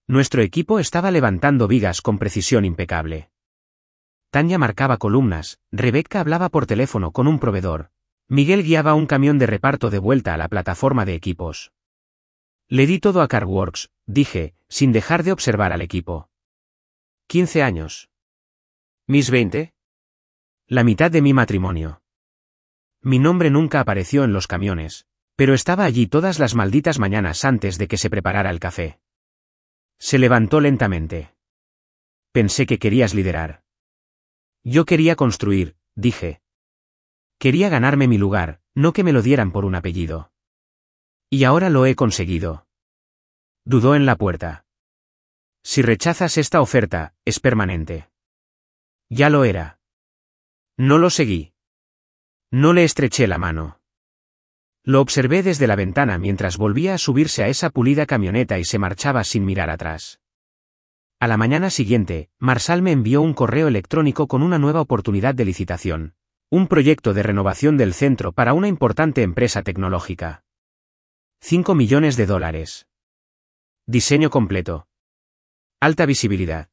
Speaker 1: Nuestro equipo estaba levantando vigas con precisión impecable. Tanya marcaba columnas, Rebecca hablaba por teléfono con un proveedor, Miguel guiaba un camión de reparto de vuelta a la plataforma de equipos. Le di todo a CarWorks, dije, sin dejar de observar al equipo. 15 años. ¿Mis 20? La mitad de mi matrimonio. Mi nombre nunca apareció en los camiones, pero estaba allí todas las malditas mañanas antes de que se preparara el café. Se levantó lentamente. Pensé que querías liderar. Yo quería construir, dije. Quería ganarme mi lugar, no que me lo dieran por un apellido. Y ahora lo he conseguido. Dudó en la puerta. Si rechazas esta oferta, es permanente. Ya lo era. No lo seguí. No le estreché la mano. Lo observé desde la ventana mientras volvía a subirse a esa pulida camioneta y se marchaba sin mirar atrás. A la mañana siguiente, Marshall me envió un correo electrónico con una nueva oportunidad de licitación, un proyecto de renovación del centro para una importante empresa tecnológica. $5 millones. Diseño completo. Alta visibilidad.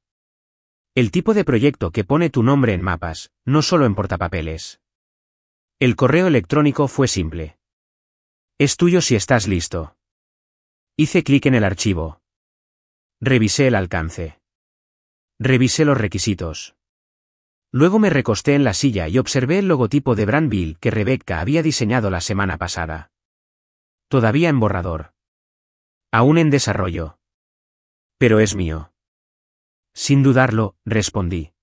Speaker 1: El tipo de proyecto que pone tu nombre en mapas, no solo en portapapeles. El correo electrónico fue simple. Es tuyo si estás listo. Hice clic en el archivo. Revisé el alcance. Revisé los requisitos. Luego me recosté en la silla y observé el logotipo de Brandville que Rebecca había diseñado la semana pasada. Todavía en borrador. Aún en desarrollo. Pero es mío. Sin dudarlo, respondí.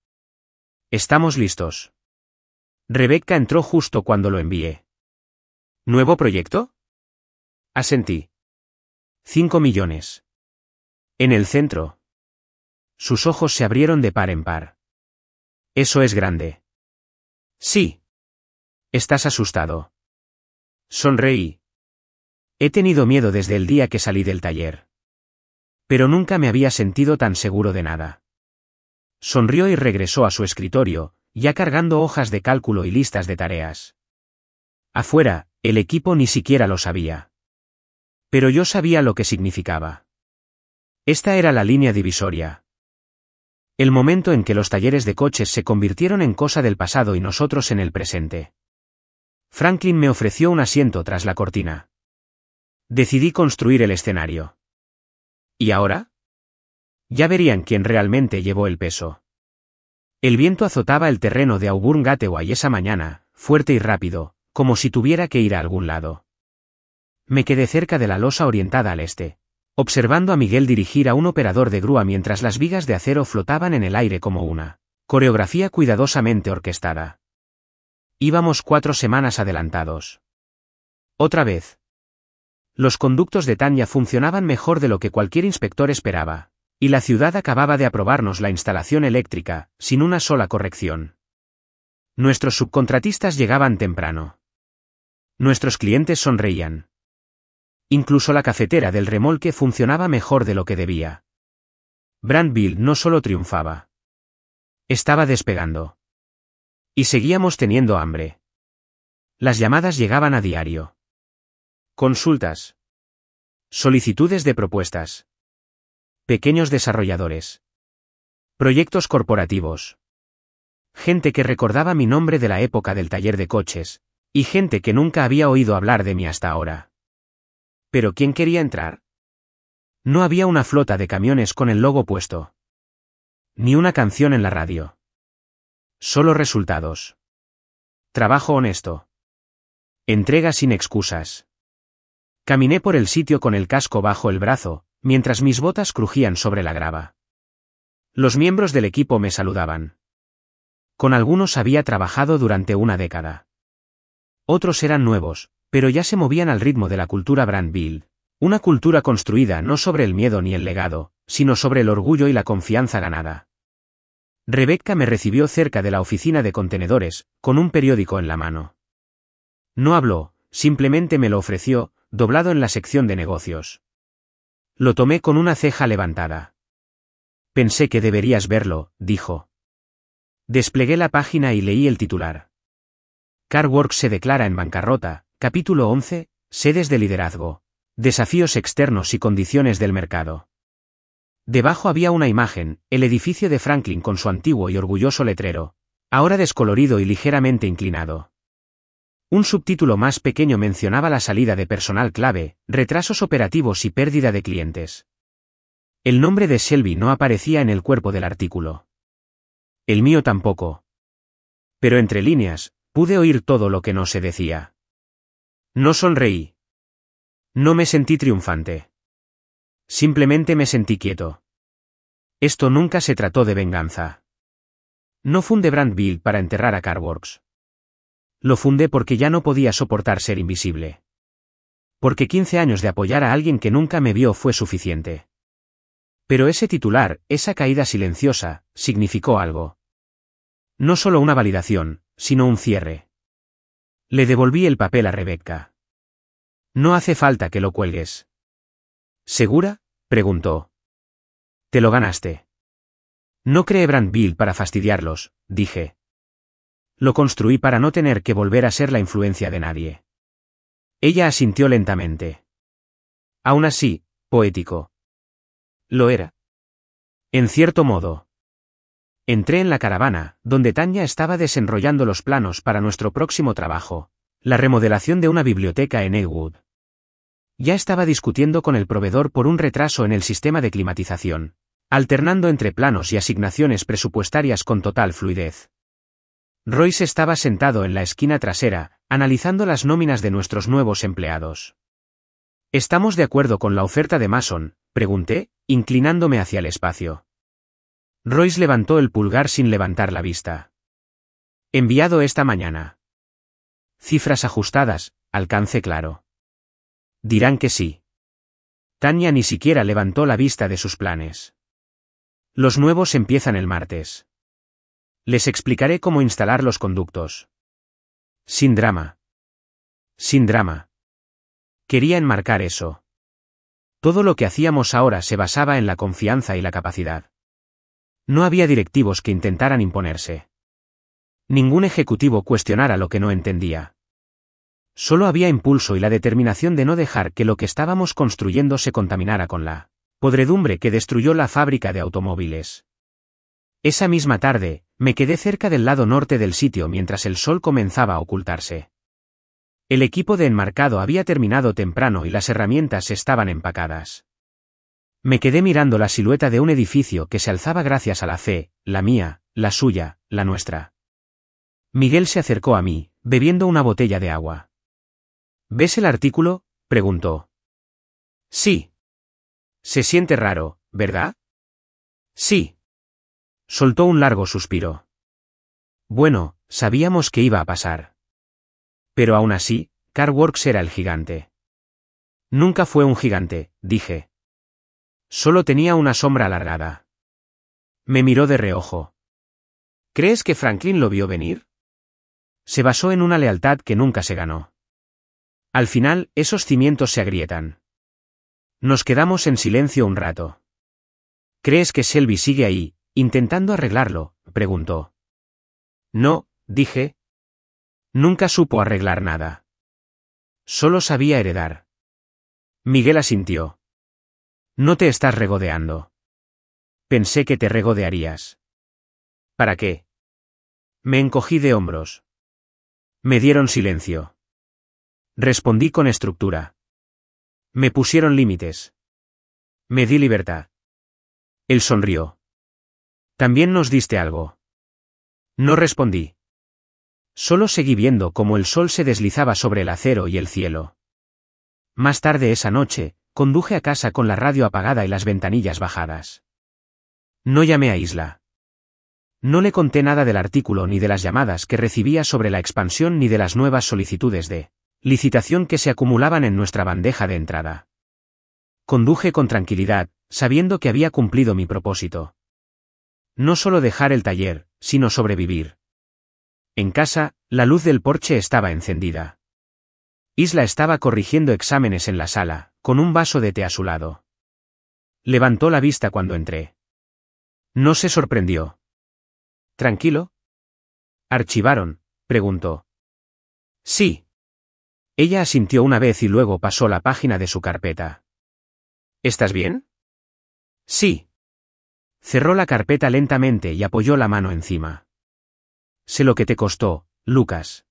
Speaker 1: Estamos listos. Rebecca entró justo cuando lo envié. ¿Nuevo proyecto? Asentí. 5 millones. En el centro. Sus ojos se abrieron de par en par. Eso es grande. Sí. ¿Estás asustado? Sonreí. He tenido miedo desde el día que salí del taller. Pero nunca me había sentido tan seguro de nada. Sonrió y regresó a su escritorio, ya cargando hojas de cálculo y listas de tareas. Afuera, el equipo ni siquiera lo sabía. Pero yo sabía lo que significaba. Esta era la línea divisoria. El momento en que los talleres de coches se convirtieron en cosa del pasado y nosotros en el presente. Franklin me ofreció un asiento tras la cortina. Decidí construir el escenario. ¿Y ahora? Ya verían quién realmente llevó el peso. El viento azotaba el terreno de Auburn Gateway esa mañana, fuerte y rápido, como si tuviera que ir a algún lado. Me quedé cerca de la losa orientada al este, observando a Miguel dirigir a un operador de grúa mientras las vigas de acero flotaban en el aire como una coreografía cuidadosamente orquestada. Íbamos 4 semanas adelantados. Otra vez. Los conductos de Tanya funcionaban mejor de lo que cualquier inspector esperaba, y la ciudad acababa de aprobarnos la instalación eléctrica, sin una sola corrección. Nuestros subcontratistas llegaban temprano. Nuestros clientes sonreían. Incluso la cafetera del remolque funcionaba mejor de lo que debía. Brandville no solo triunfaba. Estaba despegando. Y seguíamos teniendo hambre. Las llamadas llegaban a diario. Consultas. Solicitudes de propuestas. Pequeños desarrolladores. Proyectos corporativos. Gente que recordaba mi nombre de la época del taller de coches, y gente que nunca había oído hablar de mí hasta ahora. ¿Pero quién quería entrar? No había una flota de camiones con el logo puesto. Ni una canción en la radio. Solo resultados. Trabajo honesto. Entrega sin excusas. Caminé por el sitio con el casco bajo el brazo, mientras mis botas crujían sobre la grava. Los miembros del equipo me saludaban. Con algunos había trabajado durante una década. Otros eran nuevos, pero ya se movían al ritmo de la cultura Brandville, una cultura construida no sobre el miedo ni el legado, sino sobre el orgullo y la confianza ganada. Rebecca me recibió cerca de la oficina de contenedores, con un periódico en la mano. No habló, simplemente me lo ofreció, doblado en la sección de negocios. Lo tomé con una ceja levantada. Pensé que deberías verlo, dijo. Desplegué la página y leí el titular. CarWorks se declara en bancarrota, capítulo 11, sedes de liderazgo, desafíos externos y condiciones del mercado. Debajo había una imagen, el edificio de Franklin con su antiguo y orgulloso letrero, ahora descolorido y ligeramente inclinado. Un subtítulo más pequeño mencionaba la salida de personal clave, retrasos operativos y pérdida de clientes. El nombre de Shelby no aparecía en el cuerpo del artículo. El mío tampoco. Pero entre líneas, pude oír todo lo que no se decía. No sonreí. No me sentí triunfante. Simplemente me sentí quieto. Esto nunca se trató de venganza. No fundé Brandville para enterrar a CarWorks. Lo fundé porque ya no podía soportar ser invisible. Porque 15 años de apoyar a alguien que nunca me vio fue suficiente. Pero ese titular, esa caída silenciosa, significó algo. No solo una validación, sino un cierre. Le devolví el papel a Rebecca. No hace falta que lo cuelgues. ¿Segura?, preguntó. Te lo ganaste. No creé Brandville para fastidiarlos, dije. Lo construí para no tener que volver a ser la influencia de nadie. Ella asintió lentamente. Aún así, poético. Lo era. En cierto modo. Entré en la caravana, donde Tanya estaba desenrollando los planos para nuestro próximo trabajo, la remodelación de una biblioteca en Ewood. Ya estaba discutiendo con el proveedor por un retraso en el sistema de climatización, alternando entre planos y asignaciones presupuestarias con total fluidez. Royce estaba sentado en la esquina trasera, analizando las nóminas de nuestros nuevos empleados. ¿Estamos de acuerdo con la oferta de Mason?, pregunté, inclinándome hacia el espacio. Royce levantó el pulgar sin levantar la vista. Enviado esta mañana. Cifras ajustadas, alcance claro. Dirán que sí. Tanya ni siquiera levantó la vista de sus planes. Los nuevos empiezan el martes. Les explicaré cómo instalar los conductos. Sin drama. Sin drama. Quería enmarcar eso. Todo lo que hacíamos ahora se basaba en la confianza y la capacidad. No había directivos que intentaran imponerse. Ningún ejecutivo cuestionara lo que no entendía. Solo había impulso y la determinación de no dejar que lo que estábamos construyendo se contaminara con la podredumbre que destruyó la fábrica de automóviles. Esa misma tarde, me quedé cerca del lado norte del sitio mientras el sol comenzaba a ocultarse. El equipo de enmarcado había terminado temprano y las herramientas estaban empacadas. Me quedé mirando la silueta de un edificio que se alzaba gracias a la fe, la mía, la suya, la nuestra. Miguel se acercó a mí, bebiendo una botella de agua. ¿Ves el artículo?, preguntó. Sí. Se siente raro, ¿verdad? Sí. Soltó un largo suspiro. Bueno, sabíamos que iba a pasar. Pero aún así, CarWorks era el gigante. Nunca fue un gigante, dije. Solo tenía una sombra alargada. Me miró de reojo. ¿Crees que Franklin lo vio venir? Se basó en una lealtad que nunca se ganó. Al final, esos cimientos se agrietan. Nos quedamos en silencio un rato. ¿Crees que Shelby sigue ahí, intentando arreglarlo?, preguntó. No, dije. Nunca supo arreglar nada. Solo sabía heredar. Miguel asintió. No te estás regodeando. Pensé que te regodearías. ¿Para qué? Me encogí de hombros. Me dieron silencio. Respondí con estructura. Me pusieron límites. Me di libertad. Él sonrió. ¿También nos diste algo? No respondí. Solo seguí viendo cómo el sol se deslizaba sobre el acero y el cielo. Más tarde esa noche, conduje a casa con la radio apagada y las ventanillas bajadas. No llamé a Isla. No le conté nada del artículo ni de las llamadas que recibía sobre la expansión ni de las nuevas solicitudes de licitación que se acumulaban en nuestra bandeja de entrada. Conduje con tranquilidad, sabiendo que había cumplido mi propósito. No solo dejar el taller, sino sobrevivir. En casa, la luz del porche estaba encendida. Isla estaba corrigiendo exámenes en la sala, con un vaso de té a su lado. Levantó la vista cuando entré. No se sorprendió. ¿Tranquilo? ¿Archivaron?, preguntó. Sí. Ella asintió una vez y luego pasó la página de su carpeta. ¿Estás bien? Sí. Cerró la carpeta lentamente y apoyó la mano encima. Sé lo que te costó, Lucas.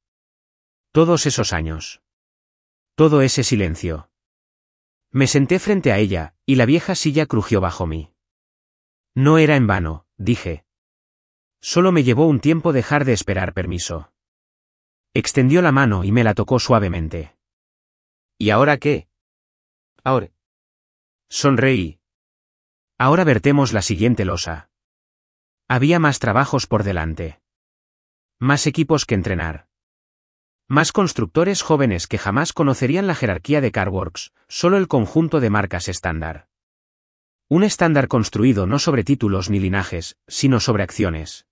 Speaker 1: Todos esos años. Todo ese silencio. Me senté frente a ella, y la vieja silla crujió bajo mí. No era en vano, dije. Solo me llevó un tiempo dejar de esperar permiso. Extendió la mano y me la tocó suavemente. ¿Y ahora qué? Ahora. Sonreí. Ahora vertemos la siguiente losa. Había más trabajos por delante. Más equipos que entrenar. Más constructores jóvenes que jamás conocerían la jerarquía de CarWorks, solo el conjunto de marcas estándar. Un estándar construido no sobre títulos ni linajes, sino sobre acciones.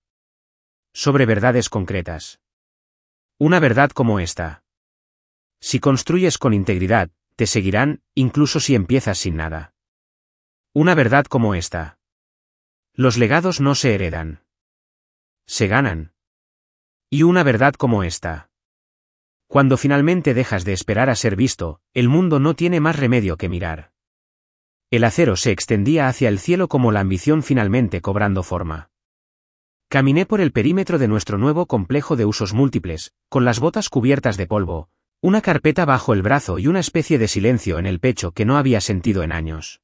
Speaker 1: Sobre verdades concretas. Una verdad como esta. Si construyes con integridad, te seguirán, incluso si empiezas sin nada. Una verdad como esta. Los legados no se heredan. Se ganan. Y una verdad como esta. Cuando finalmente dejas de esperar a ser visto, el mundo no tiene más remedio que mirar. El acero se extendía hacia el cielo como la ambición finalmente cobrando forma. Caminé por el perímetro de nuestro nuevo complejo de usos múltiples, con las botas cubiertas de polvo, una carpeta bajo el brazo y una especie de silencio en el pecho que no había sentido en años.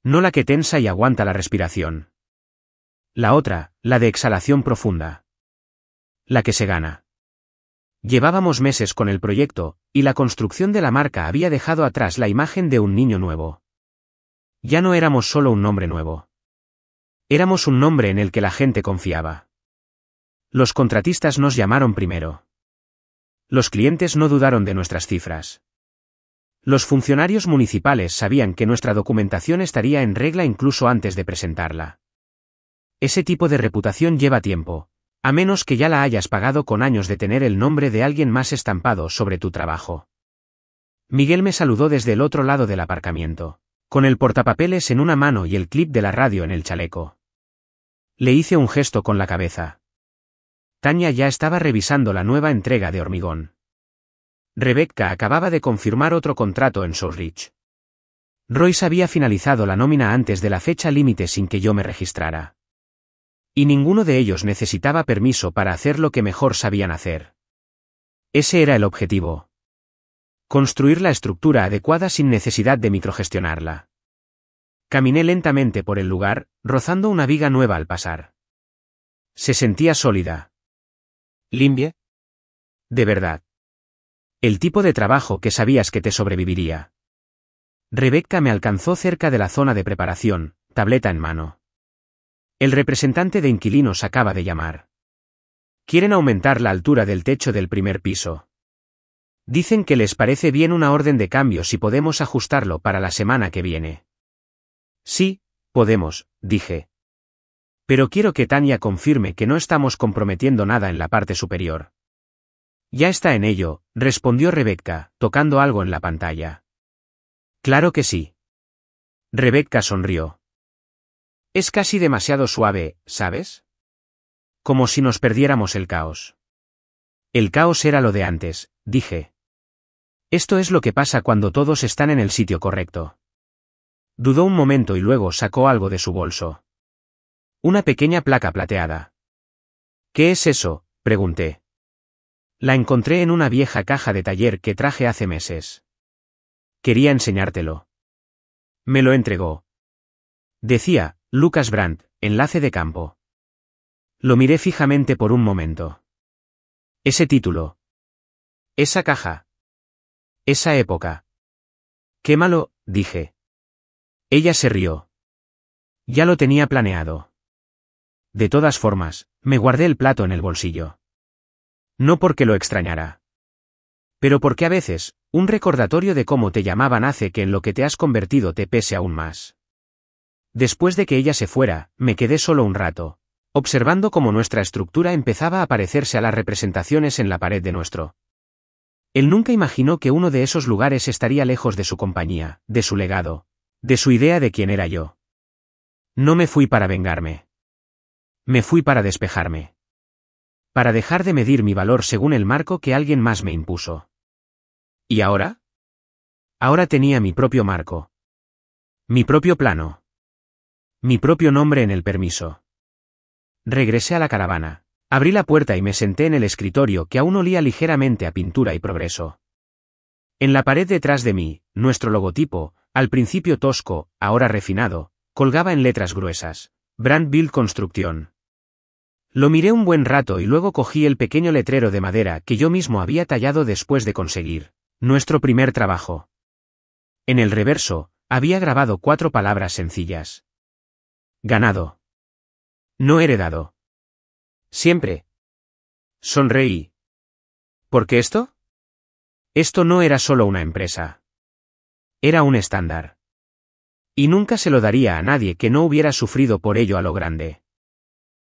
Speaker 1: No la que tensa y aguanta la respiración. La otra, la de exhalación profunda. La que se gana. Llevábamos meses con el proyecto, y la construcción de la marca había dejado atrás la imagen de un niño nuevo. Ya no éramos solo un nombre nuevo. Éramos un nombre en el que la gente confiaba. Los contratistas nos llamaron primero. Los clientes no dudaron de nuestras cifras. Los funcionarios municipales sabían que nuestra documentación estaría en regla incluso antes de presentarla. Ese tipo de reputación lleva tiempo, a menos que ya la hayas pagado con años de tener el nombre de alguien más estampado sobre tu trabajo. Miguel me saludó desde el otro lado del aparcamiento, con el portapapeles en una mano y el clip de la radio en el chaleco. Le hice un gesto con la cabeza. Tania ya estaba revisando la nueva entrega de hormigón. Rebecca acababa de confirmar otro contrato en Southridge. Royce había finalizado la nómina antes de la fecha límite sin que yo me registrara. Y ninguno de ellos necesitaba permiso para hacer lo que mejor sabían hacer. Ese era el objetivo. Construir la estructura adecuada sin necesidad de microgestionarla. Caminé lentamente por el lugar, rozando una viga nueva al pasar. Se sentía sólida. ¿Limpia? De verdad. El tipo de trabajo que sabías que te sobreviviría. Rebecca me alcanzó cerca de la zona de preparación, tableta en mano. El representante de inquilinos acaba de llamar. Quieren aumentar la altura del techo del primer piso. Dicen que les parece bien una orden de cambio si podemos ajustarlo para la semana que viene. Sí, podemos, dije. Pero quiero que Tania confirme que no estamos comprometiendo nada en la parte superior. Ya está en ello, respondió Rebecca, tocando algo en la pantalla. Claro que sí. Rebecca sonrió. Es casi demasiado suave, ¿sabes? Como si nos perdiéramos el caos. El caos era lo de antes, dije. Esto es lo que pasa cuando todos están en el sitio correcto. Dudó un momento y luego sacó algo de su bolso. Una pequeña placa plateada. ¿Qué es eso?, pregunté. La encontré en una vieja caja de taller que traje hace meses. Quería enseñártelo. Me lo entregó. Decía, Lucas Brandt, enlace de campo. Lo miré fijamente por un momento. Ese título. Esa caja. Esa época. Qué malo, dije. Ella se rió. Ya lo tenía planeado. De todas formas, me guardé el plato en el bolsillo. No porque lo extrañara. Pero porque a veces, un recordatorio de cómo te llamaban hace que en lo que te has convertido te pese aún más. Después de que ella se fuera, me quedé solo un rato, observando cómo nuestra estructura empezaba a parecerse a las representaciones en la pared de nuestro. Él nunca imaginó que uno de esos lugares estaría lejos de su compañía, de su legado, de su idea de quién era yo. No me fui para vengarme. Me fui para despejarme. Para dejar de medir mi valor según el marco que alguien más me impuso. ¿Y ahora? Ahora tenía mi propio marco. Mi propio plano. Mi propio nombre en el permiso. Regresé a la caravana. Abrí la puerta y me senté en el escritorio que aún olía ligeramente a pintura y progreso. En la pared detrás de mí, nuestro logotipo, al principio tosco, ahora refinado, colgaba en letras gruesas. Brandt Build Construction. Lo miré un buen rato y luego cogí el pequeño letrero de madera que yo mismo había tallado después de conseguir nuestro primer trabajo. En el reverso, había grabado 4 palabras sencillas. Ganado. No heredado. Siempre. Sonreí. ¿Por qué esto? Esto no era solo una empresa. Era un estándar. Y nunca se lo daría a nadie que no hubiera sufrido por ello a lo grande.